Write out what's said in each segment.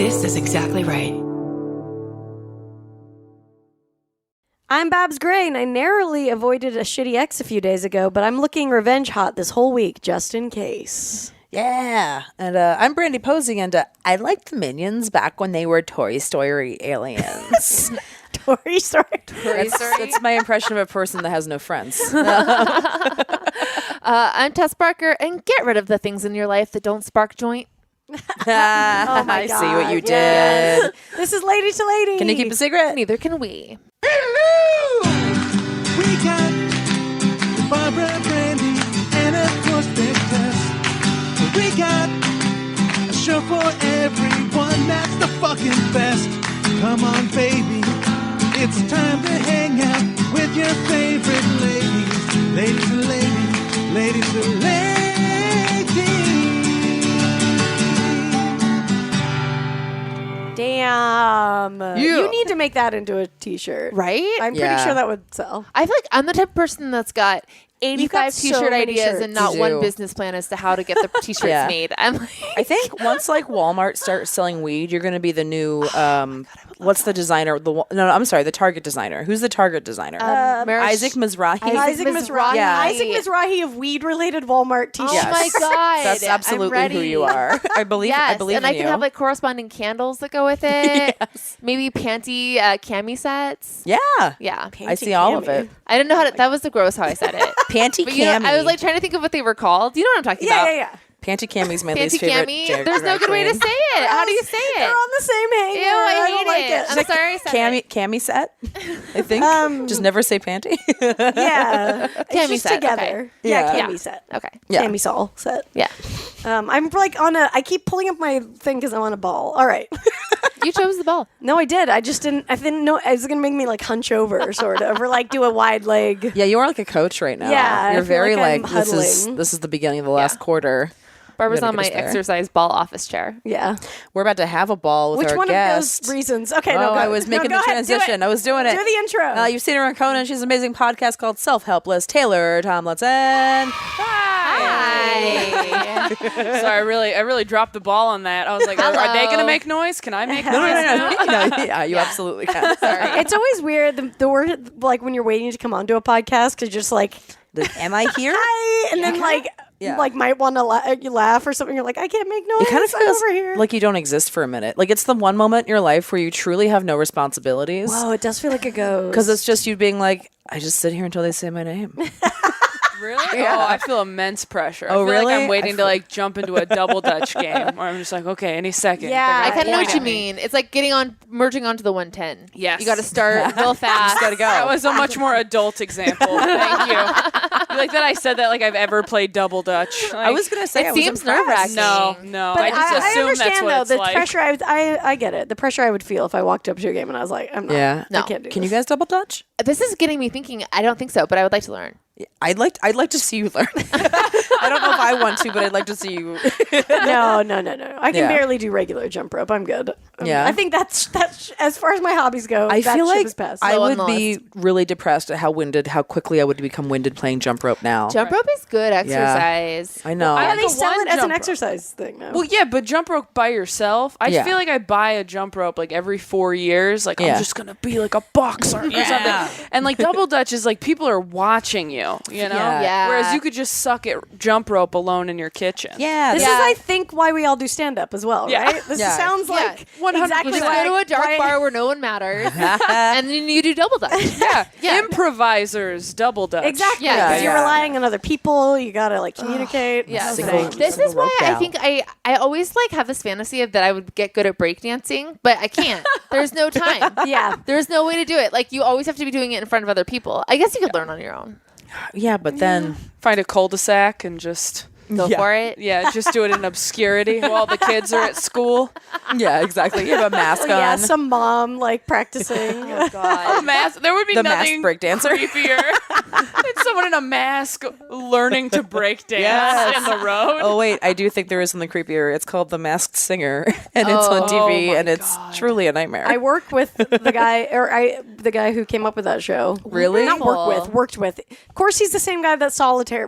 This is exactly right. I'm Babs Gray, and I narrowly avoided a shitty ex a few days ago, but I'm looking revenge hot this whole week, just in case. Yeah. And I'm Brandy Posey, and I liked the Minions back when they were Toy Story aliens. Toy Story. That's my impression of a person that has no friends. I'm Tess Barker, and get rid of the things in your life that don't spark joint. Oh my I God. see what you Yes. did. This is Lady to Lady. Can you keep a secret? Neither can we. We got Barbara, Brandy, and of course Big Tess. We got a show for everyone that's the fucking best. Come on, baby, it's time to hang out with your favorite ladies. Ladies and ladies, ladies and ladies. Damn. You need to make that into a t-shirt. Right? I'm pretty sure that would sell. I feel like I'm the type of person that's got 85 got so t-shirt many ideas shirts. and not You one do. business plan as to how to get the t-shirts Yeah. made. I'm like, I think once like Walmart starts selling weed, you're going to be the new what's the designer? I'm sorry, the Target designer. Who's the Target designer? Isaac Mizrahi. Isaac Mizrahi. Yeah. Isaac Mizrahi of weed-related Walmart t-shirts. oh my God. That's I'm absolutely who ready. you are. I believe. Yes, I believe and in I you. can have like corresponding candles that go with it. Maybe panty cami sets. yeah. Yeah. I see all of it. I didn't know how to, that was the gross how I said it. Panty But you know, cami. I was like trying to think of what they were called. You know what I'm talking about? Yeah. Panty cami's my Panty least favorite. cami. drag There's no good way to queen. say it. How do you say They're it? on the same hanger. Ew, I don't hate like it. I'm sorry I said it. Cami set. I think. Just never say panty. Yeah. It's Cami just set, together. okay. Yeah, Yeah. cami set. Okay. Yeah. Cami sol set. Yeah. I'm like I keep pulling up my thing because I'm on a ball. All right. You chose the ball. No, I did. I didn't know it was going to make me like hunch over sort of or like do a wide leg. Yeah, you are like a coach right now. Yeah, I you're feel very like I'm like huddling. this is the beginning of the last quarter. Barbara's gotta on get my us there. exercise ball office chair. Yeah. We're about to have a ball with Which our one guest. of those reasons? Okay, Oh, no, go. I was No, making go the ahead, do it. transition. I was doing it. Do the intro. You've seen her on Conan. She's an amazing podcast called Self Helpless. Taylor Tomlinson. Hi. So I really dropped the ball on that. I was like, are they going to make noise? Can I make noise? No. Yeah, you absolutely can. Sorry. It's always weird the word like when you're waiting to come onto a podcast because just like Am I here? hi, and then Yeah. like might want to you laugh or something. You're like I can't make noise. It kind of I'm feels over here. like you don't exist for a minute. Like it's the one moment in your life where you truly have no responsibilities. Whoa, it does feel like a ghost. Because it's just you being like, I just sit here until they say my name. Really? Oh, I feel immense pressure. I Oh, feel like really? I'm waiting to like jump into a double Dutch game where I'm just like, okay, any second. Yeah, I they're kind gonna of know point what you at me. mean. It's like merging onto the 110. Yes. You got to start real fast. gotta go. That was a much more adult example. Thank you. Like that I said that like I've ever played double Dutch. Like, I was going to say, It I was seems impressed. nerve-wracking. No. But I just I assume that's understand what though it's the like. pressure. I get it. The pressure I would feel if I walked up to a game and I was like, I'm not. Yeah. I can't do Can this. you guys double Dutch? This is getting me thinking. I don't think so, but I would like to learn. I'd like to see you learn. I don't know if I want to, but I'd like to see you. No. I can Yeah. barely do regular jump rope. I'm good. Yeah. I think that's as far as my hobbies go. I that feel ship like is past. I Low on would the be really depressed at how quickly I would become winded playing jump rope now. Jump rope is good exercise. I know. I Why like they the sell one it as an jump rope. exercise thing now? Well, yeah, but jump rope by yourself. I Yeah. feel like I buy a jump rope like every 4 years. Like Yeah. I'm just gonna be like a boxer or something. And like double Dutch is like people are watching you, you know. Yeah. Whereas you could just suck at jump rope alone in your kitchen. Yeah. This is, I think, why we all do stand up as well, Yeah. right? This Yeah. sounds like 100%. exactly Just like go to a dark why- bar where no one matters, and then you do double dutch. Yeah. Improvisers double Dutch. Exactly. Yeah, Because you're yeah. relying on other people. You gotta like communicate. Yeah. Single- This single is why rope I gal. think I always like have this fantasy of that I would get good at breakdancing, but I can't. There's no time. Yeah. There's no way to do it. Like you always have to be doing it in front of other people. I guess you could learn on your own. Yeah, but then Find a cul-de-sac and just Go for it. just do it in obscurity while the kids are at school. yeah, exactly. You have a mask on. Yeah, some mom like practicing. God. There would be The masked nothing breakdancer. creepier It's someone in a mask learning to break dance in the road. Oh wait, I do think there is something creepier. It's called The Masked Singer, and it's on TV, and it's truly a nightmare. I work with the guy who came up with that show. Really? Not worked with. Of course, he's the same guy that Solitaire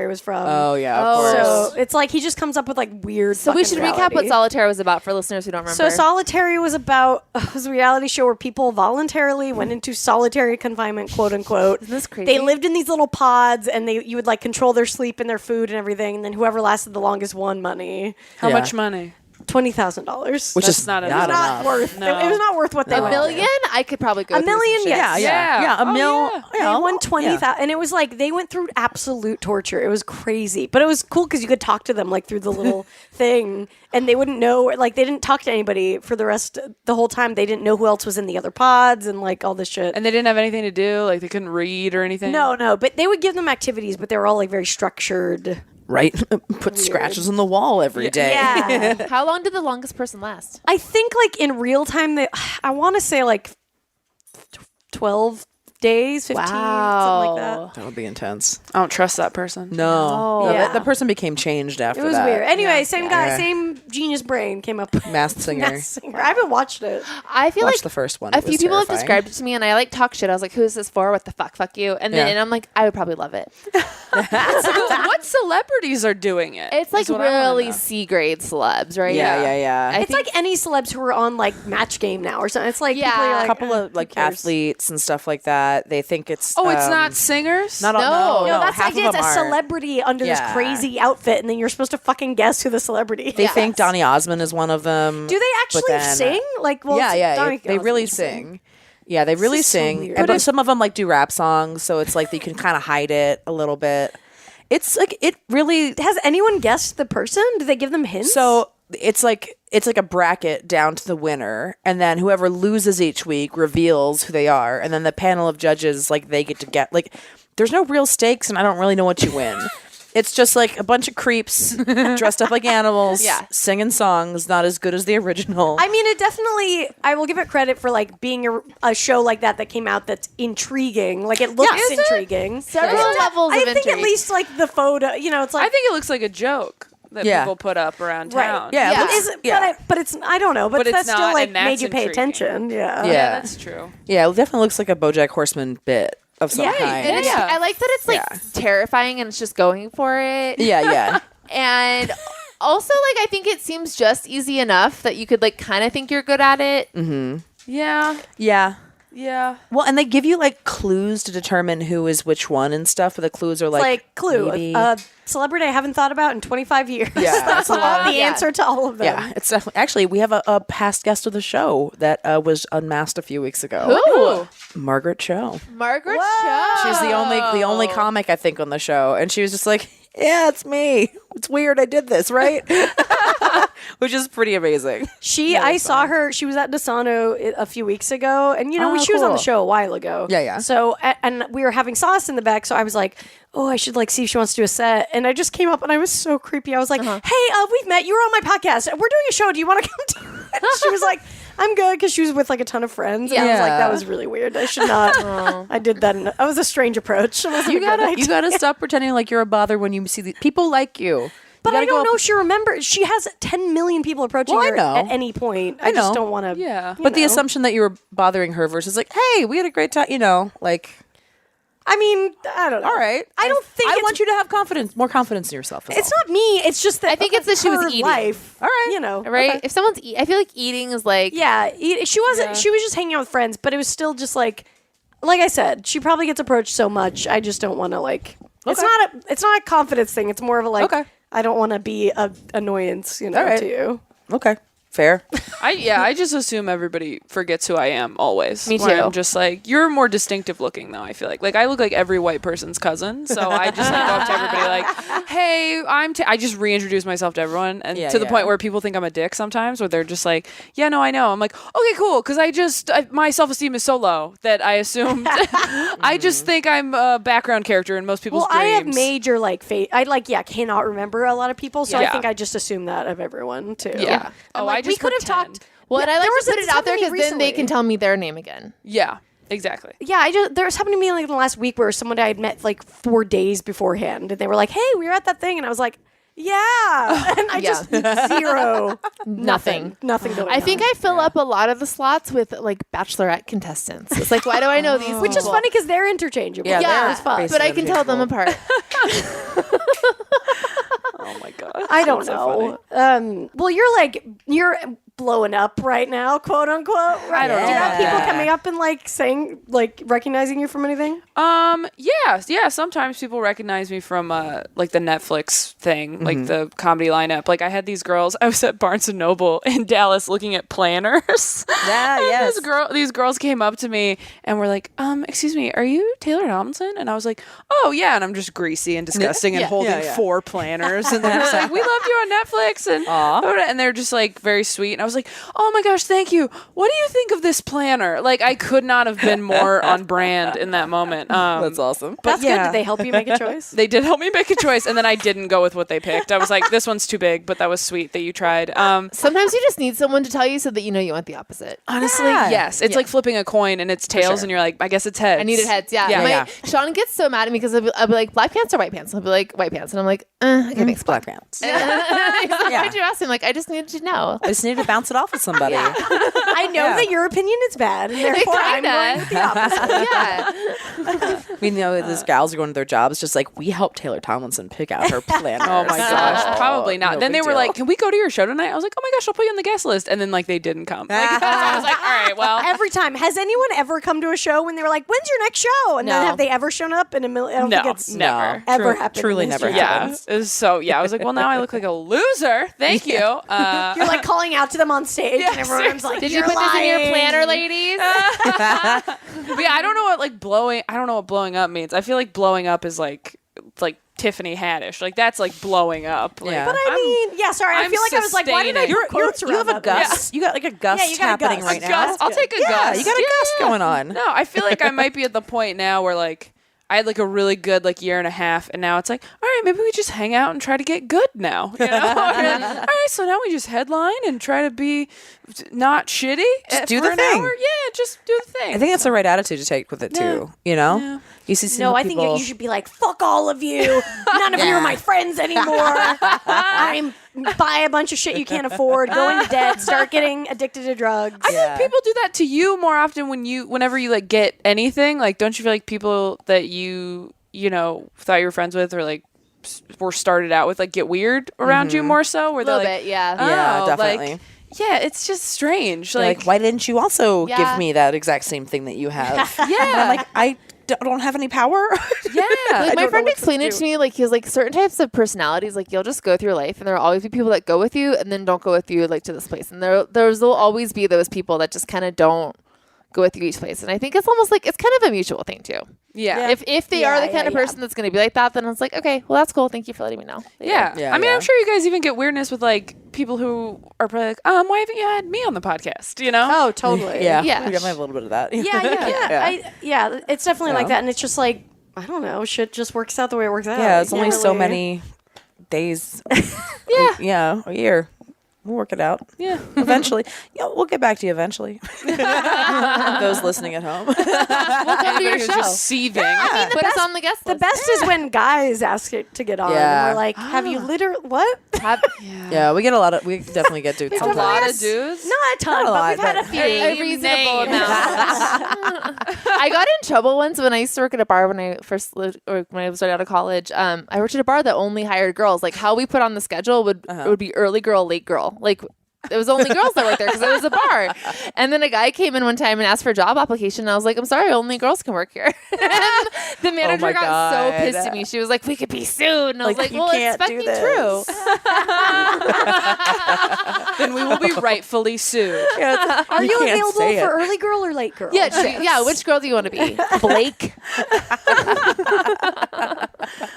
was from. Oh yeah, of course. So it's like he just comes up with like weird. So we should recap what Solitaire was about for listeners who don't remember. So Solitary was a reality show where people voluntarily went into solitary confinement, quote unquote. Isn't this crazy? They lived in these little pods, and you would like control their sleep and their food and everything, and then whoever lasted the longest won money. How Yeah. much money? $20,000, Which is not not enough. enough. not worth. No. It was not worth what they $1 went million? I could probably go A through million, some shit. yes. Yeah, a Oh, mil. yeah. You They know, won 20,000, and it was like they went through absolute torture. It was crazy, but it was cool because you could talk to them like through the little thing, and they wouldn't know. Like they didn't talk to anybody for the whole time. They didn't know who else was in the other pods and like all this shit. And they didn't have anything to do. Like they couldn't read or anything. No, but they would give them activities, but they were all like very structured. right? Put scratches on the wall every day. Yeah, How long did the longest person last? I think like in real time, I want to say like 12 days, 15, something like that. That would be intense. I don't trust that person. No, Yeah. that person became changed after It was that. weird. Anyway, same guy, Yeah. same genius brain came up with Masked Singer. Masked Singer. I haven't watched it. I feel Watch like the first one. a It few was people have terrifying. described it to me, and I like talk shit. I was like, "Who is this for? What the fuck? Fuck you!" And then Yeah. and I'm like, I would probably love it. What celebrities are doing it? It's like is what I wanna really know. C grade celebs, right? Yeah. I It's think- like any celebs who are on like Match Game now or something. It's like Yeah. people are A like, couple of who like cares? athletes and stuff like that. They think it's Oh, it's not singers? not all, No. No, that's half like of it's a them are. celebrity under this Yeah. crazy outfit, and then you're supposed to fucking guess who the celebrity They is. think Donny Osmond is one of them. Do they but actually then- sing? Like, well, Donny they really Osmond sing. Yeah, they really is so sing. weird. And, But but some of them like do rap songs, so it's like you can kind of hide it a little bit. It's like it really. Has anyone guessed the person? Do they give them hints? So it's like a bracket down to the winner, and then whoever loses each week reveals who they are, and then the panel of judges like they get to get like. There's no real stakes, and I don't really know what you win. It's just like a bunch of creeps dressed up like animals, singing songs not as good as the original. I mean, it definitely. I will give it credit for like being a show like that came out that's intriguing. Like it looks Is it? intriguing. Several levels I of think at intrigue. least like the photo. You know, it's like I think it looks like a joke that Yeah. people put up around right. town. Yeah, it Yeah. looks- Is it, but it's I don't know, but, But it's that's still not, like and that's made you pay intriguing. attention. Yeah. Yeah. Yeah, that's true. Yeah, it definitely looks like a BoJack Horseman bit of some Yeah, kind. And Yeah. I like that it's like Yeah. terrifying and it's just going for it. Yeah. And also, like, I think it seems just easy enough that you could like kind of think you're good at it. Yeah. Yeah. Yeah. Well, and they give you like clues to determine who is which one and stuff, but the clues are It's like, like Clue, maybe- a celebrity I haven't thought about in 25 years. Yeah, That's it's a lot. the Yeah. answer to all of them. yeah, it's definitely, actually, we have a past guest of the show that was unmasked a few weeks ago. Ooh, Margaret Cho. Margaret Cho. She's the only comic I think on the show, and she was just like, "Yeah, it's me. It's weird. I did this, right?" Which is pretty amazing. I saw her. She was at Desano a few weeks ago, and Oh, she was on the cool. show a while ago. Yeah. So, and we were having sauce in the back, so I was like, "Oh, I should like see if she wants to do a set." And I just came up, and I was so creepy. I was like, "Hey, we've met. You were on my podcast. We're doing a show. Do you want to come do it?" And she was like, "I'm good," because she was with like a ton of friends. And I was like, Yeah. "That was really weird. I should not." I did that. That was a strange approach. It wasn't a good idea. You gotta stop pretending like you're a bother when you see the people like you. But You I gotta go don't up- know if she remembers. She has 10 million people approaching Well, I her know. at any point. I just know. don't want to. Yeah. But the assumption that you were bothering her versus like, "Hey, we had a great time," like, I mean, I don't know. all right. I don't think I it's, want you to have more confidence in yourself. is It's all. not me. It's just that I think it's that she was her eating. life. All right. You know. right? Okay. If someone's, I feel like eating is like, Yeah. She wasn't. She was just hanging out with friends, but it was still just like I said, she probably gets approached so much. I just don't want to like. It's not a confidence thing. It's more of a like. Okay. I don't want to be a annoyance, All right. to you. Okay. Fair. I just assume everybody forgets who I am always. Me Where too. I'm just like, you're more distinctive looking though, I feel like. Like I look like every white person's cousin. So I just like, go up to everybody like, hey, I just reintroduce myself to everyone. And Yeah, to the yeah. point where people think I'm a dick sometimes, where they're just like, yeah, no, I know. I'm like, okay, cool. Cause my self-esteem is so low that I assumed, I just think I'm a background character in most people's Well, I have dreams. major like cannot remember a lot of people, so I Yeah. think I just assume that of everyone too. Yeah. I'm Oh, like, I just we could have pretend. talked. well, and I like there to was put it out there somebody because then they recently. can tell me their name again. Yeah. Exactly. Yeah, there's happened to me like in the last week where someone I had met like 4 days beforehand, and they were like, "Hey, we were at that thing," and I was like, "Yeah," and I just zero, Nothing. nothing going on. I think I fill up a lot of the slots with like bachelorette contestants. It's like, why do I know these? which is people? funny because they're interchangeable. Yeah, Yeah, it's fun. but I can tell them apart. Oh my god. I don't That's so know. Well, you're blowing up right now, quote unquote. Right? I don't Do you have know. people coming up and like saying, like recognizing you from anything? Yeah. Sometimes people recognize me from like the Netflix thing, like the comedy lineup. Like I had these girls. I was at Barnes and Noble in Dallas looking at planners. Yeah, And yes. these girls came up to me and were like, "Excuse me, are you Taylor Tomlinson?" And I was like, "Oh yeah." And I'm just greasy and disgusting and holding Yeah. 4 planners, and they're just like, "We loved you on Netflix," and they're just like very sweet. And I was like, "Oh my gosh, thank you. What do you think of this planner?" Like I could not have been more on brand in that moment. That's awesome. That's good. Did they help you make a choice? They did help me make a choice, and then I didn't go with what they picked. I was like, "This one's too big," but that was sweet that you tried. Sometimes you just need someone to tell you so that you know you want the opposite. Honestly, yes, it's like flipping a coin, and it's tails, and you're like, "I guess it's heads." I needed heads. Yeah. Yeah. Sean gets so mad at me because I'll be like, black pants or white pants? He'll be like, white pants. And I'm like, okay, thanks, Black pants. He's like, why'd you ask me? I'm like, I just needed to know. I just need to bounce it off with somebody. I know that your opinion is bad, and therefore I'm going with the opposite. Yeah. We know these gals are going to their jobs just like, we helped Taylor Tomlinson pick out her planner. Oh my gosh, probably not. no Then they big were deal. like, "Can we go to your show tonight?" I was like, "Oh my gosh, I'll put you on the guest list." And then like they didn't come. Like, so I was like, "All right, well." Every time. Has anyone ever come to a show when they were like, "When's your next show?" And then No. have they ever shown up in a million? I don't No, think it's never. ever happened. Truly in never history. happened. Yeah, it was so I was like, "Well, now I look like a loser." Thank you. You're like calling out to them on stage, and everyone's like, Did you "You're put this in your lying." planner, ladies? But yeah, I don't know what like blowing. I don't know what blowing up means. I feel like blowing up is like Tiffany Haddish. Like that's like blowing up. Like, Yeah. But I mean, yeah, sorry. I I'm feel like I was like, why did I sustaining. put quotes You around have a that? gust. You got like a gust you got a happening gust. right A now. gust. I'll take a Yeah, gust. you got a gust going on. No, I feel like I might be at the point now where like I had like a really good like year and a half, and now it's like, all right, maybe we just hang out and try to get good now. You know? And, all right, so now we just headline and try to be not shitty. Just do for the an thing. hour. Yeah, just do the thing. I think that's the right attitude to take with it too. You know, Yeah. you see some No, I people. think you should be like, fuck all of you. None of you are my friends anymore. I'm buy a bunch of shit you can't afford, go into debt, start getting addicted to drugs. I think people do that to you more often whenever you like get anything. Like, don't you feel like people that you know thought you were friends with or like were started out with like get weird around you more so? Where A they're little like, bit, yeah. Yeah, oh, definitely. Like, yeah, it's just strange. You're like, why didn't you also Yeah. give me that exact same thing that you have? yeah, I'm like, I don't have any power. yeah. Like my don't know friend what to explained it do. to me, like he was like certain types of personalities, like you'll just go through life and there will always be people that go with you and then don't go with you like to this place. And there'll always be those people that just kind of don't go with you each place. And I think it's almost like it's kind of a mutual thing too. Yeah. If they are the kind of yeah. person that's going to be like that, then it's like, okay, well that's cool. Thank you for letting me know. Yeah. Yeah, I mean, yeah. I'm sure you guys even get weirdness with like people who are probably like, why haven't you had me on the podcast? You know? Oh, totally. Yeah, Yeah. we definitely have a little bit of that. Yeah, it's definitely like Yeah. that. And it's just like, I don't know, shit just works out the way it works out. Yeah, it's only so Really. many days. Yeah, a year. We'll work it out. Yeah. Eventually. Yeah, we'll get back to you eventually. Those listening at home. We'll come to your Who's show. just seething. Put us on the guest The list. best is when guys ask it to get on. Yeah. And we're like, have you literally, what? Yeah, we definitely get to A lot of dudes. Not a ton, Not a but lot, we've had a but- few. A reasonable names. amount. I got in trouble once when I used to work at a bar when I first lived, or when I started out of college. I worked at a bar that only hired girls. Like how we put on the schedule would it would be early girl, late girl. Like it was only girls that worked there because it was a bar. And then a guy came in one time and asked for a job application. And I was like, I'm sorry, only girls can work here. And the manager my got so God. pissed at me. She was like, we could be sued. And I was Like, like, you well, it's can't fucking do this. true. Then we will be rightfully sued. Are you available for early girl or late girl? Yeah, which girl do you want to be? Blake?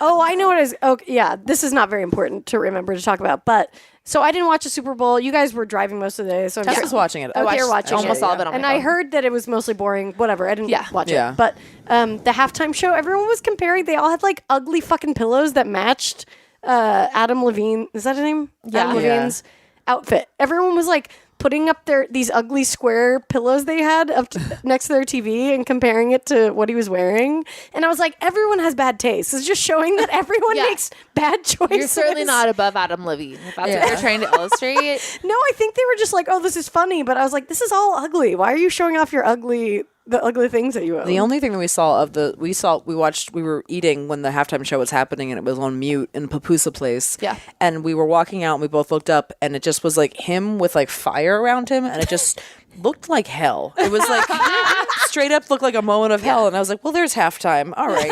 Oh, I know what it is. Okay, yeah, this is not very important to remember to talk about. But so I didn't watch the Super Bowl. You guys were driving most of the day, so I'm Tess sure. was watching it. Okay, you're watching almost it. all of it on And my I phone. heard that it was mostly boring. Whatever, I didn't watch Yeah. it. But the halftime show, everyone was comparing. They all had like ugly fucking pillows that matched Adam Levine. Is that his name? Yeah. Adam Yeah. Levine's outfit. Everyone was like putting up these ugly square pillows they had next to their TV and comparing it to what he was wearing. And I was like, everyone has bad taste. It's just showing that everyone makes bad choices. You're certainly not above Adam Levine, if that's what you're trying to illustrate. No, I think they were just like, oh, this is funny. But I was like, this is all ugly. Why are you showing off the ugly things that you own? The only thing that we were eating when the halftime show was happening and it was on mute in Papusa Place. Yeah. And we were walking out and we both looked up and it just was like him with like fire around him and it just looked like hell. It was like straight up looked like a moment of hell. And I was like, well, there's halftime. All right.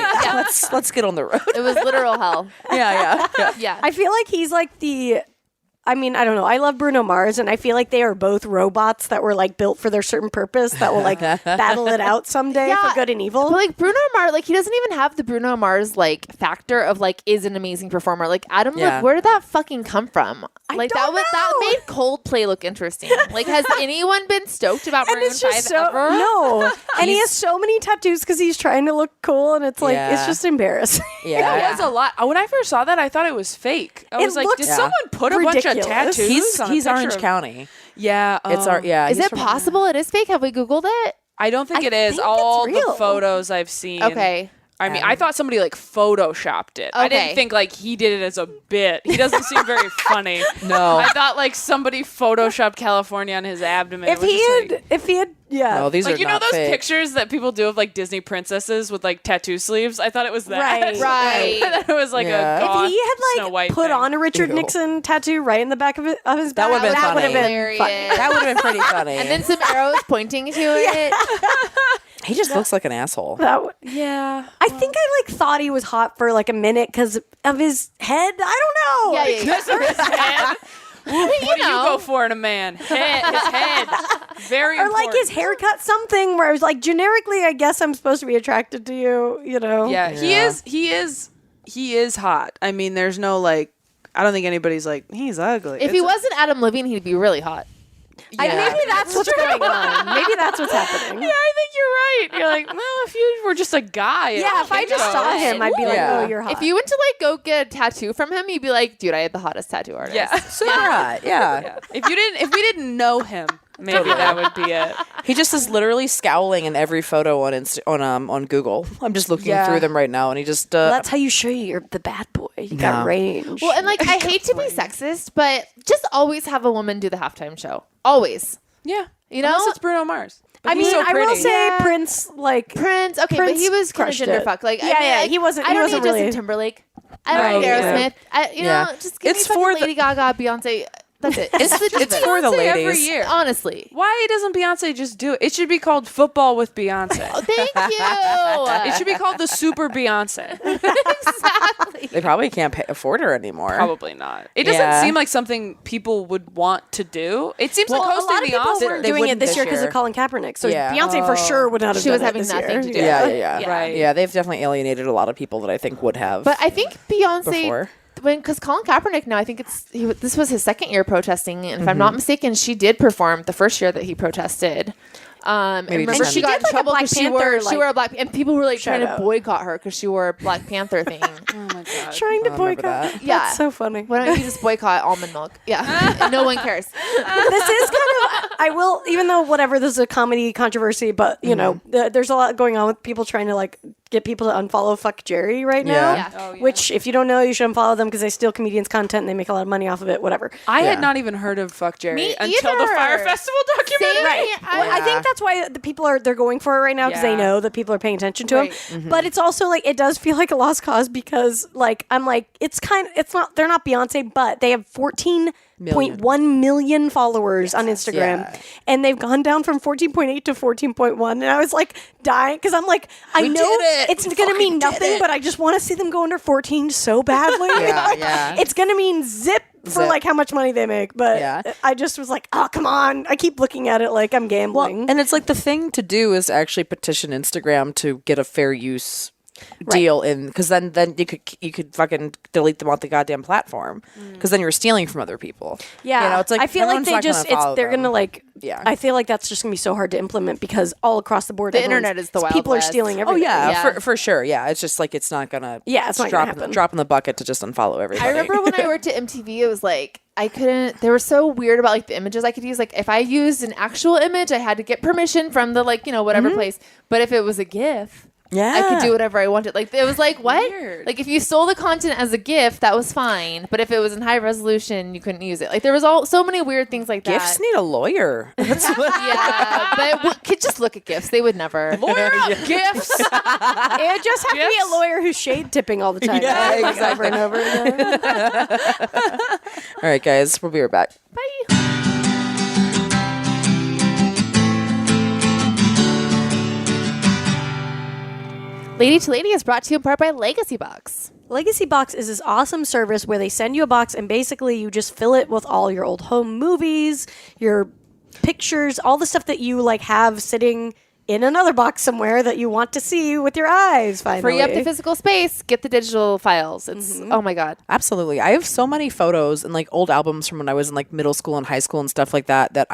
Let's get on the road. It was literal hell. Yeah. Yeah. I feel like he's like I mean, I don't know. I love Bruno Mars, and I feel like they are both robots that were like built for their certain purpose that will like battle it out someday for good and evil. But like Bruno Mars, like he doesn't even have the Bruno Mars like factor of like is an amazing performer. Like Adam, like where did that fucking come from? Like that made Coldplay look interesting. Like has anyone been stoked about Maroon 5 ever? No. And he has so many tattoos because he's trying to look cool, and it's like it's just embarrassing. Yeah, it was a lot. When I first saw that, I thought it was fake. I was like, did someone put a bunch of tattoos? He's Orange County. Yeah, It's our Is it possible it is fake? Have we Googled it? I don't think it is. think All it's real. the photos I've seen. Okay. I mean, I thought somebody like photoshopped it. I Okay. didn't think like he did it as a bit. He doesn't seem very funny. No. I thought like somebody photoshopped California on his abdomen. If he had, No, these like are you know not those fake. pictures that people do of like Disney princesses with like tattoo sleeves? I thought it was that. Right. I thought it was like Yeah. a goth if he had Snow like White put thing. on a Richard Ew. Nixon tattoo right in the back of his back, That would've been that would have funny. been funny. That would have been pretty funny. And then some arrows pointing to it. he just looks like an asshole. Yeah. I think I like thought he was hot for like a minute because of his head. I don't know. Yeah, yeah, Because of his head. What do you go for in a man? His head. Very Or important. like his haircut, something where I was like, generically, I guess I'm supposed to be attracted to you. You know? Yeah, he is hot. I mean, there's no like, I don't think anybody's like, he's ugly. If he wasn't Adam Levine, he'd be really hot. Maybe that's what's going on. Maybe that's what's happening. Yeah, I think you're right. You're like, well, if you were just a guy. Yeah, if I just saw him, I'd be like, Yeah. oh, you're hot. If you went to like go get a tattoo from him, you'd be like, dude, I had the hottest tattoo artist. Yeah. Super hot. Yeah. Yeah. If we didn't know him, maybe that would be it. He just is literally scowling in every photo on Google. I'm just looking through them right now, and he just. Well, that's how you show you're the bad boy. You got range. Well, and like, I hate to be sexist, but just always have a woman do the halftime show. Always. Yeah. You know? Unless it's Bruno Mars. But I he's mean, so I will pretty. say Prince, like, Prince, okay, but Prince he was kind of crushed gender it. fuck. Like, Yeah, I mean, yeah, like, he wasn't- I he don't wasn't need Justin really- Timberlake. I don't need Right, Aerosmith. Yeah. Just give It's me for fucking Lady Gaga, Beyonce. That's it. It's for the Beyonce ladies. every year. Honestly. Why doesn't Beyonce just do it? It should be called Football with Beyonce. Oh, thank you. It should be called the Super Beyonce. Exactly. They probably can't afford her anymore. Probably not. It doesn't Yeah. seem like something people would want to do. It seems like a hosting lot of the people Oscars. weren't They doing it wouldn't this this year because year. of Colin Kaepernick. So Yeah. Beyonce for sure would not have She done was it having this nothing year. to do. Yeah. Right. Yeah, they've definitely alienated a lot of people that I think would have. But I think Beyonce, Before. because Colin Kaepernick now, I think this was his second year protesting, and if I'm not mistaken, she did perform the first year that he protested. And Maybe remember, just she And got she in did, like, a trouble Black because she Panther, wore a black, and people were like trying to shout-out. boycott her because she wore a Black Panther thing. Oh my god. Trying to I remember boycott. that. Yeah. That's so funny. Why don't you just boycott almond milk? Yeah, and no one cares. This is kind of, I will, even though whatever, this is a comedy controversy, but you know, there's a lot going on with people trying to like get people to unfollow Fuck Jerry right now. Yeah. Yeah. Oh, yeah. Which, if you don't know, you should unfollow them because they steal comedians' content and they make a lot of money off of it. Whatever. I Yeah. had not even heard of Fuck Jerry Me until the either. Fire Festival documentary. Same. Right. Well, I think that's why the people they're going for it right now because they Yeah. know that people are paying attention to Right. them. But it's also like it does feel like a lost cause because like I'm like it's not they're not Beyonce, but they have 14.1 million followers on Instagram, Yeah. and they've gone down from 14.8 to 14.1. And I was like dying because I'm like I know did it. it's We gonna mean fucking did nothing, it. but I just want to see them go under 14 so badly. Yeah, Like, yeah. It's gonna mean zip for Zip. like how much money they make, but Yeah. I just was like, oh come on! I keep looking at it like I'm gambling. And it's like the thing to do is actually petition Instagram to get a fair use deal in, because then you could fucking delete them off the goddamn platform, because then you're stealing from other people. Yeah, you know, it's like I feel like everyone's they not just follow they're them. gonna like. Yeah. I feel like that's just gonna be so hard to implement because all across the board, The internet is the Wild people are West. stealing Oh everything. yeah, Yeah. For sure. Yeah, it's just like it's not gonna. Yeah, it's not gonna happen. Drop in the bucket to just unfollow everybody. I remember when I worked at MTV, it was like I couldn't. They were so weird about like the images I could use. Like if I used an actual image, I had to get permission from the like whatever place. But if it was a GIF, Yeah, I could do whatever I wanted. Like it was like what? Weird. Like if you stole the content as a GIF, that was fine. But if it was in high resolution, you couldn't use it. Like there was so many weird things like that. GIFs need a lawyer. That's what. Yeah, but could just look at GIFs. They would never. Lawyer up, gifts. It would just have to be a lawyer who's shade tipping all the time. Yeah, right? Over and over again. All right, guys, we'll be right back. Bye. Lady to Lady is brought to you in part by Legacy Box. Legacy Box is this awesome service where they send you a box and basically you just fill it with all your old home movies, your pictures, all the stuff that you like have sitting in another box somewhere that you want to see with your eyes. Finally, Free up the physical space, get the digital files. It's oh my god. Absolutely. I have so many photos and like old albums from when I was in like middle school and high school and stuff like that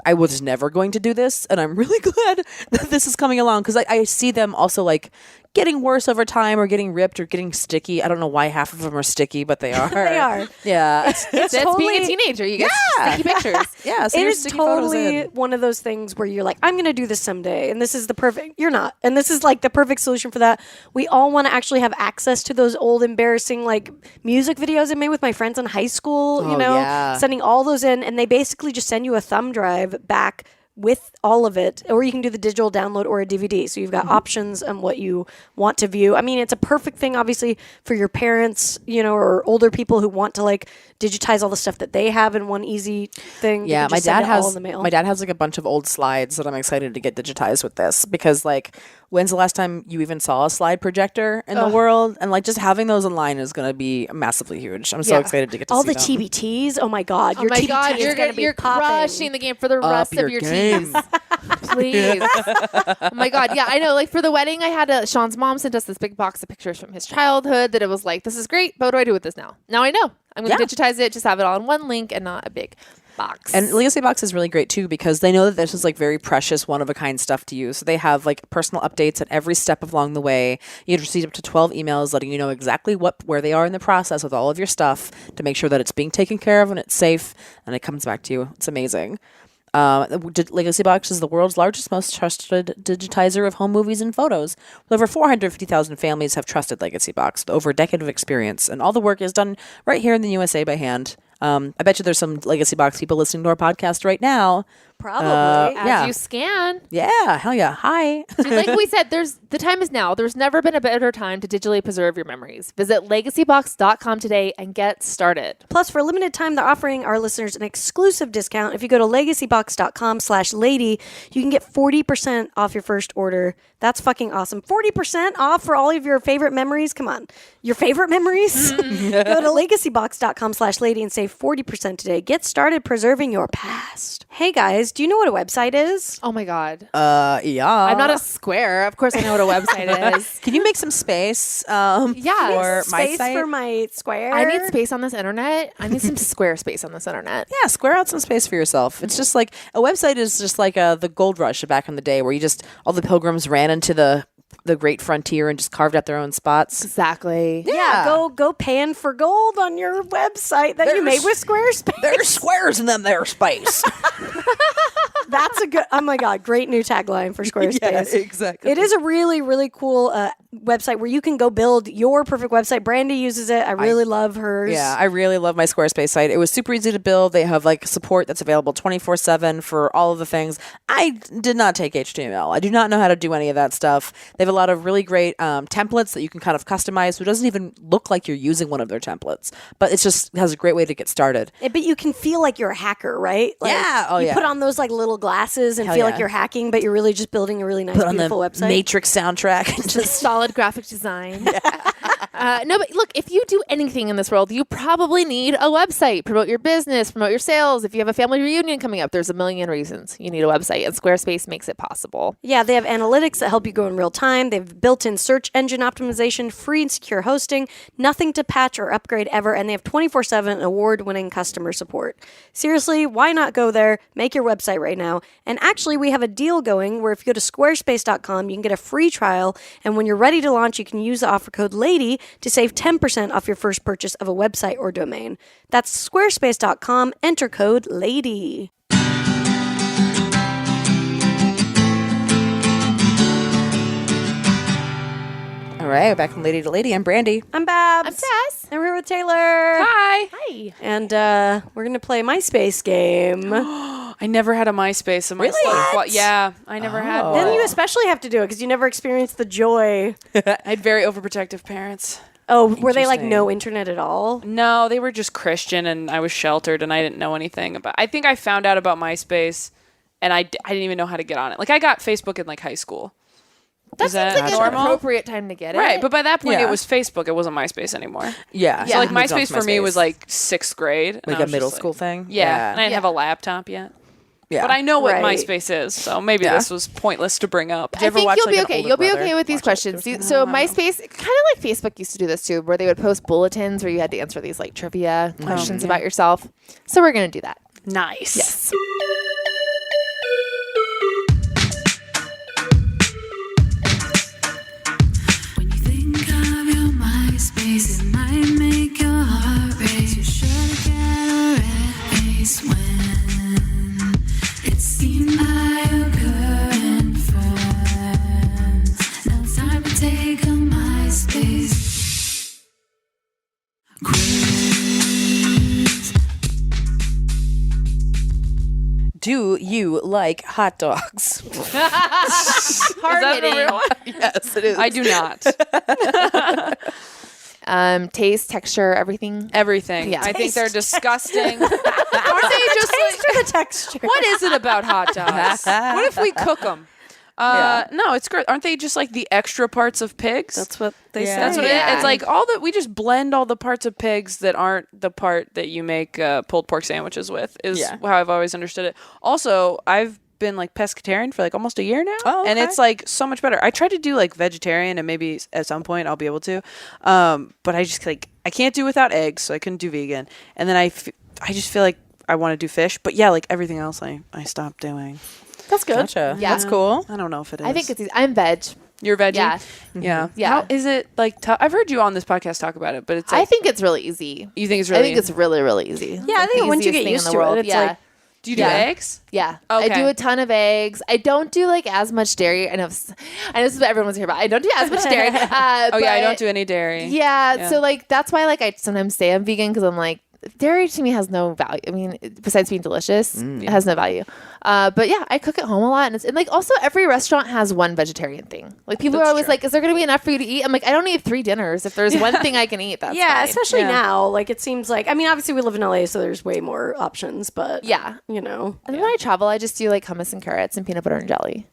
I was never going to do this, and I'm really glad that this is coming along, because I see them also like getting worse over time, or getting ripped, or getting sticky. I don't know why half of them are sticky, but they are. They are. Yeah. It's That's totally, being a teenager. You get sticky pictures. Yeah. So it you're is sticking photos totally in. one of those things where you're like, I'm going to do this someday, and this is the perfect. You're not, and this is like the perfect solution for that. We all want to actually have access to those old embarrassing like music videos I made with my friends in high school. You Oh, know, yeah. sending all those in, and they basically just send you a thumb drive back with all of it, or you can do the digital download or a DVD. So you've got options on what you want to view. I mean, it's a perfect thing, obviously, for your parents, or older people who want to like digitize all the stuff that they have in one easy thing. Yeah, You can my just send dad it all has in the mail. my dad has like a bunch of old slides that I'm excited to get digitized with this, because like when's the last time you even saw a slide projector in the world? And like just having those online is going to be massively huge. I'm so Yeah. excited to get to all see the them. TBTs. Oh my god, Oh your my TBT god, is going to be you're popping. crushing the game for the rest your of your game. teens. Please. Oh my god, yeah, I know. Like for the wedding, I had Sean's mom sent us this big box of pictures from his childhood that it was like, this is great, but what do I do with this now? Now I know. I'm going to Yeah. digitize it, just have it all in one link and not a big box. And Legacy Box is really great too, because they know that this is like very precious, one of a kind stuff to use. So they have like personal updates at every step along the way. You'd receive up to 12 emails letting you know exactly where they are in the process with all of your stuff, to make sure that it's being taken care of and it's safe and it comes back to you. It's amazing. Legacy Box is the world's largest, most trusted digitizer of home movies and photos. With over 450,000 families have trusted Legacy Box with over a decade of experience, and all the work is done right here in the USA by hand. I bet you there's some Legacy Box people listening to our podcast right now. Probably. as yeah. you scan. Yeah, hell yeah. Hi. Dude, like we said, the time is now. There's never been a better time to digitally preserve your memories. Visit legacybox.com today and get started. Plus, for a limited time, they're offering our listeners an exclusive discount. If you go to legacybox.com/lady, you can get 40% off your first order. That's fucking awesome. 40% off for all of your favorite memories. Come on. Your favorite memories? Go to legacybox.com/lady and save 40% today. Get started preserving your past. Hey guys, do you know what a website is? Oh my god. Yeah. I'm not a square. Of course I know what a website is. Can you make some space Yeah. for my Space site? for my square. I need space on this internet. I need some square space on this internet. Yeah, square out some space for yourself. It's just like a website is just like the gold rush back in the day, where all the pilgrims ran into the great frontier and just carved out their own spots. Exactly. Yeah, go pan for gold on your website that you made with Squarespace. There's squares in them there space. That's a good. Oh my god, great new tagline for Squarespace. exactly. It is a really, really cool website where you can go build your perfect website. Brandy uses it. I really love hers. Yeah, I really love my Squarespace site. It was super easy to build. They have like support that's available 24/7 for all of the things. I did not take HTML. I do not know how to do any of that stuff. They have a lot of really great templates that you can kind of customize. So it doesn't even look like you're using one of their templates, but it has a great way to get started. But you can feel like you're a hacker, right? Like, Yeah. Oh, you yeah. put on those like little glasses and Hell feel yeah. like you're hacking, but you're really just building a really nice, Put on the beautiful website. Matrix soundtrack and Just just solid graphic design. No, but look, if you do anything in this world, you probably need a website. Promote your business, promote your sales. If you have a family reunion coming up, there's a million reasons you need a website, and Squarespace makes it possible. Yeah, they have analytics that help you go in real time. They have built-in search engine optimization, free and secure hosting, nothing to patch or upgrade ever, and they have 24/7 award-winning customer support. Seriously, why not go there, make your website right now? And actually, we have a deal going where if you go to squarespace.com, you can get a free trial, and when you're ready to launch, you can use the offer code LADY to save 10% off your first purchase of a website or domain. That's squarespace.com, enter code LADY. All right, we're back from Lady to Lady. I'm Brandy. I'm Babs. I'm Tess. And we're here with Taylor. Hi. Hi. And we're going to play MySpace game. I never had a MySpace. In my stuff. Well, yeah, I never had one. Then you especially have to do it because you never experienced the joy. I had very overprotective parents. Oh, were they like no internet at all? No, they were just Christian, and I was sheltered, and I didn't know anything about. I think I found out about MySpace, and I didn't even know how to get on it. Like I got Facebook in like high school. That Is seems that like an normal? appropriate time to get it. Right, but by that point, Yeah. it was Facebook. It wasn't MySpace anymore. Yeah. So like Moved on MySpace to for me MySpace. was like 6th grade. and Like I a was middle just school like, thing? Yeah, and I didn't Yeah. have a laptop yet. Yeah. But I know what Right. MySpace is, so maybe Yeah. this was pointless to bring up. you I ever think watch, you'll like, be an okay. older You'll be brother okay with these watch it? questions. So MySpace, kind of like Facebook used to do this too, where they would post bulletins where you had to answer these like trivia questions about yourself. So we're going to do that. Nice. Yes. When you think of your MySpace, it might make your heart race. You should get a red face when it's seen by your current friends. Now it's time to take a MySpace quiz. Do you like hot dogs? Hard hitting. Yes, it is. I do not. Taste, texture, everything. Everything. Yeah. I think they're disgusting. Aren't they just like, The texture. what is it about hot dogs? What if we cook them? No, it's great. Aren't they just like the extra parts of pigs? That's what they Yeah. said. That's what Yeah. it is. It's like all that we just blend all the parts of pigs that aren't the part that you make pulled pork sandwiches with is Yeah. how I've always understood it. Also, I've been like pescatarian for like almost a year now. Oh, and okay. it's like so much better. I tried to do like vegetarian and maybe at some point I'll be able to. But I just like, I can't do without eggs, so I couldn't do vegan. And then I just feel like I want to do fish, but yeah, like everything else I stopped doing. That's good. Gotcha. Yeah. That's cool. I don't know if it is. I think it's easy. I'm veg. You're veggie? Yeah. Yeah. Yeah. How is it like tough? I've heard you on this podcast talk about it, but it's like, I think it's really easy. you think it's really I think it's really, really easy. Yeah, I think once you get used to it, it's like do you do yeah. eggs? Yeah, I Okay. do a ton of eggs. I don't do like as much dairy. I know this is what everyone's here about. I don't do as much dairy. Oh yeah, I but- don't do any dairy. Yeah, so like that's why like I sometimes say I'm vegan because I'm like dairy to me has no value. I mean, besides being delicious, it has no value. But yeah, I cook at home a lot, and like also every restaurant has one vegetarian thing. Like people are always like, "Is there going to be enough for you to eat?" I'm like, I don't need 3 dinners. If there's one thing I can eat, that's yeah, fine. especially Yeah. now. Like it seems like I mean, obviously we live in LA, so there's way more options. But Yeah. you know, And then when I travel, I just do like hummus and carrots and peanut butter and jelly.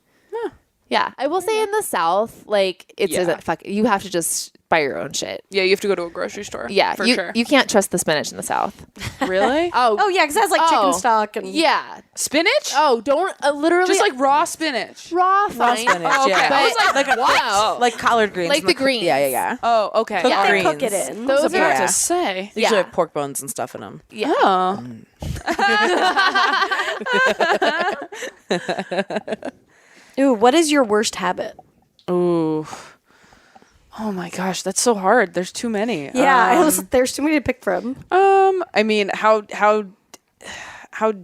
Yeah, I will say in the South, like it Yeah. says fuck. You have to just buy your own shit. Yeah, you have to go to a grocery store. Yeah, for you, sure. you can't trust the spinach in the South. Really? oh yeah, because it has like chicken Oh. stock and Yeah. Spinach? Oh, don't literally Just like raw spinach. raw fine. spinach, Oh, okay. yeah. I was But- like, wow. Like collard greens. Like and the greens. Yeah, yeah, yeah. Oh, okay. Cooked yeah, they greens. cook it in. I was Those about Yeah. to say. They usually Yeah. have pork bones and stuff in them. Yeah. Oh. Ooh, what is your worst habit? Ooh. Oh my gosh, that's so hard. There's too many. Yeah, there's too many to pick from. I mean, how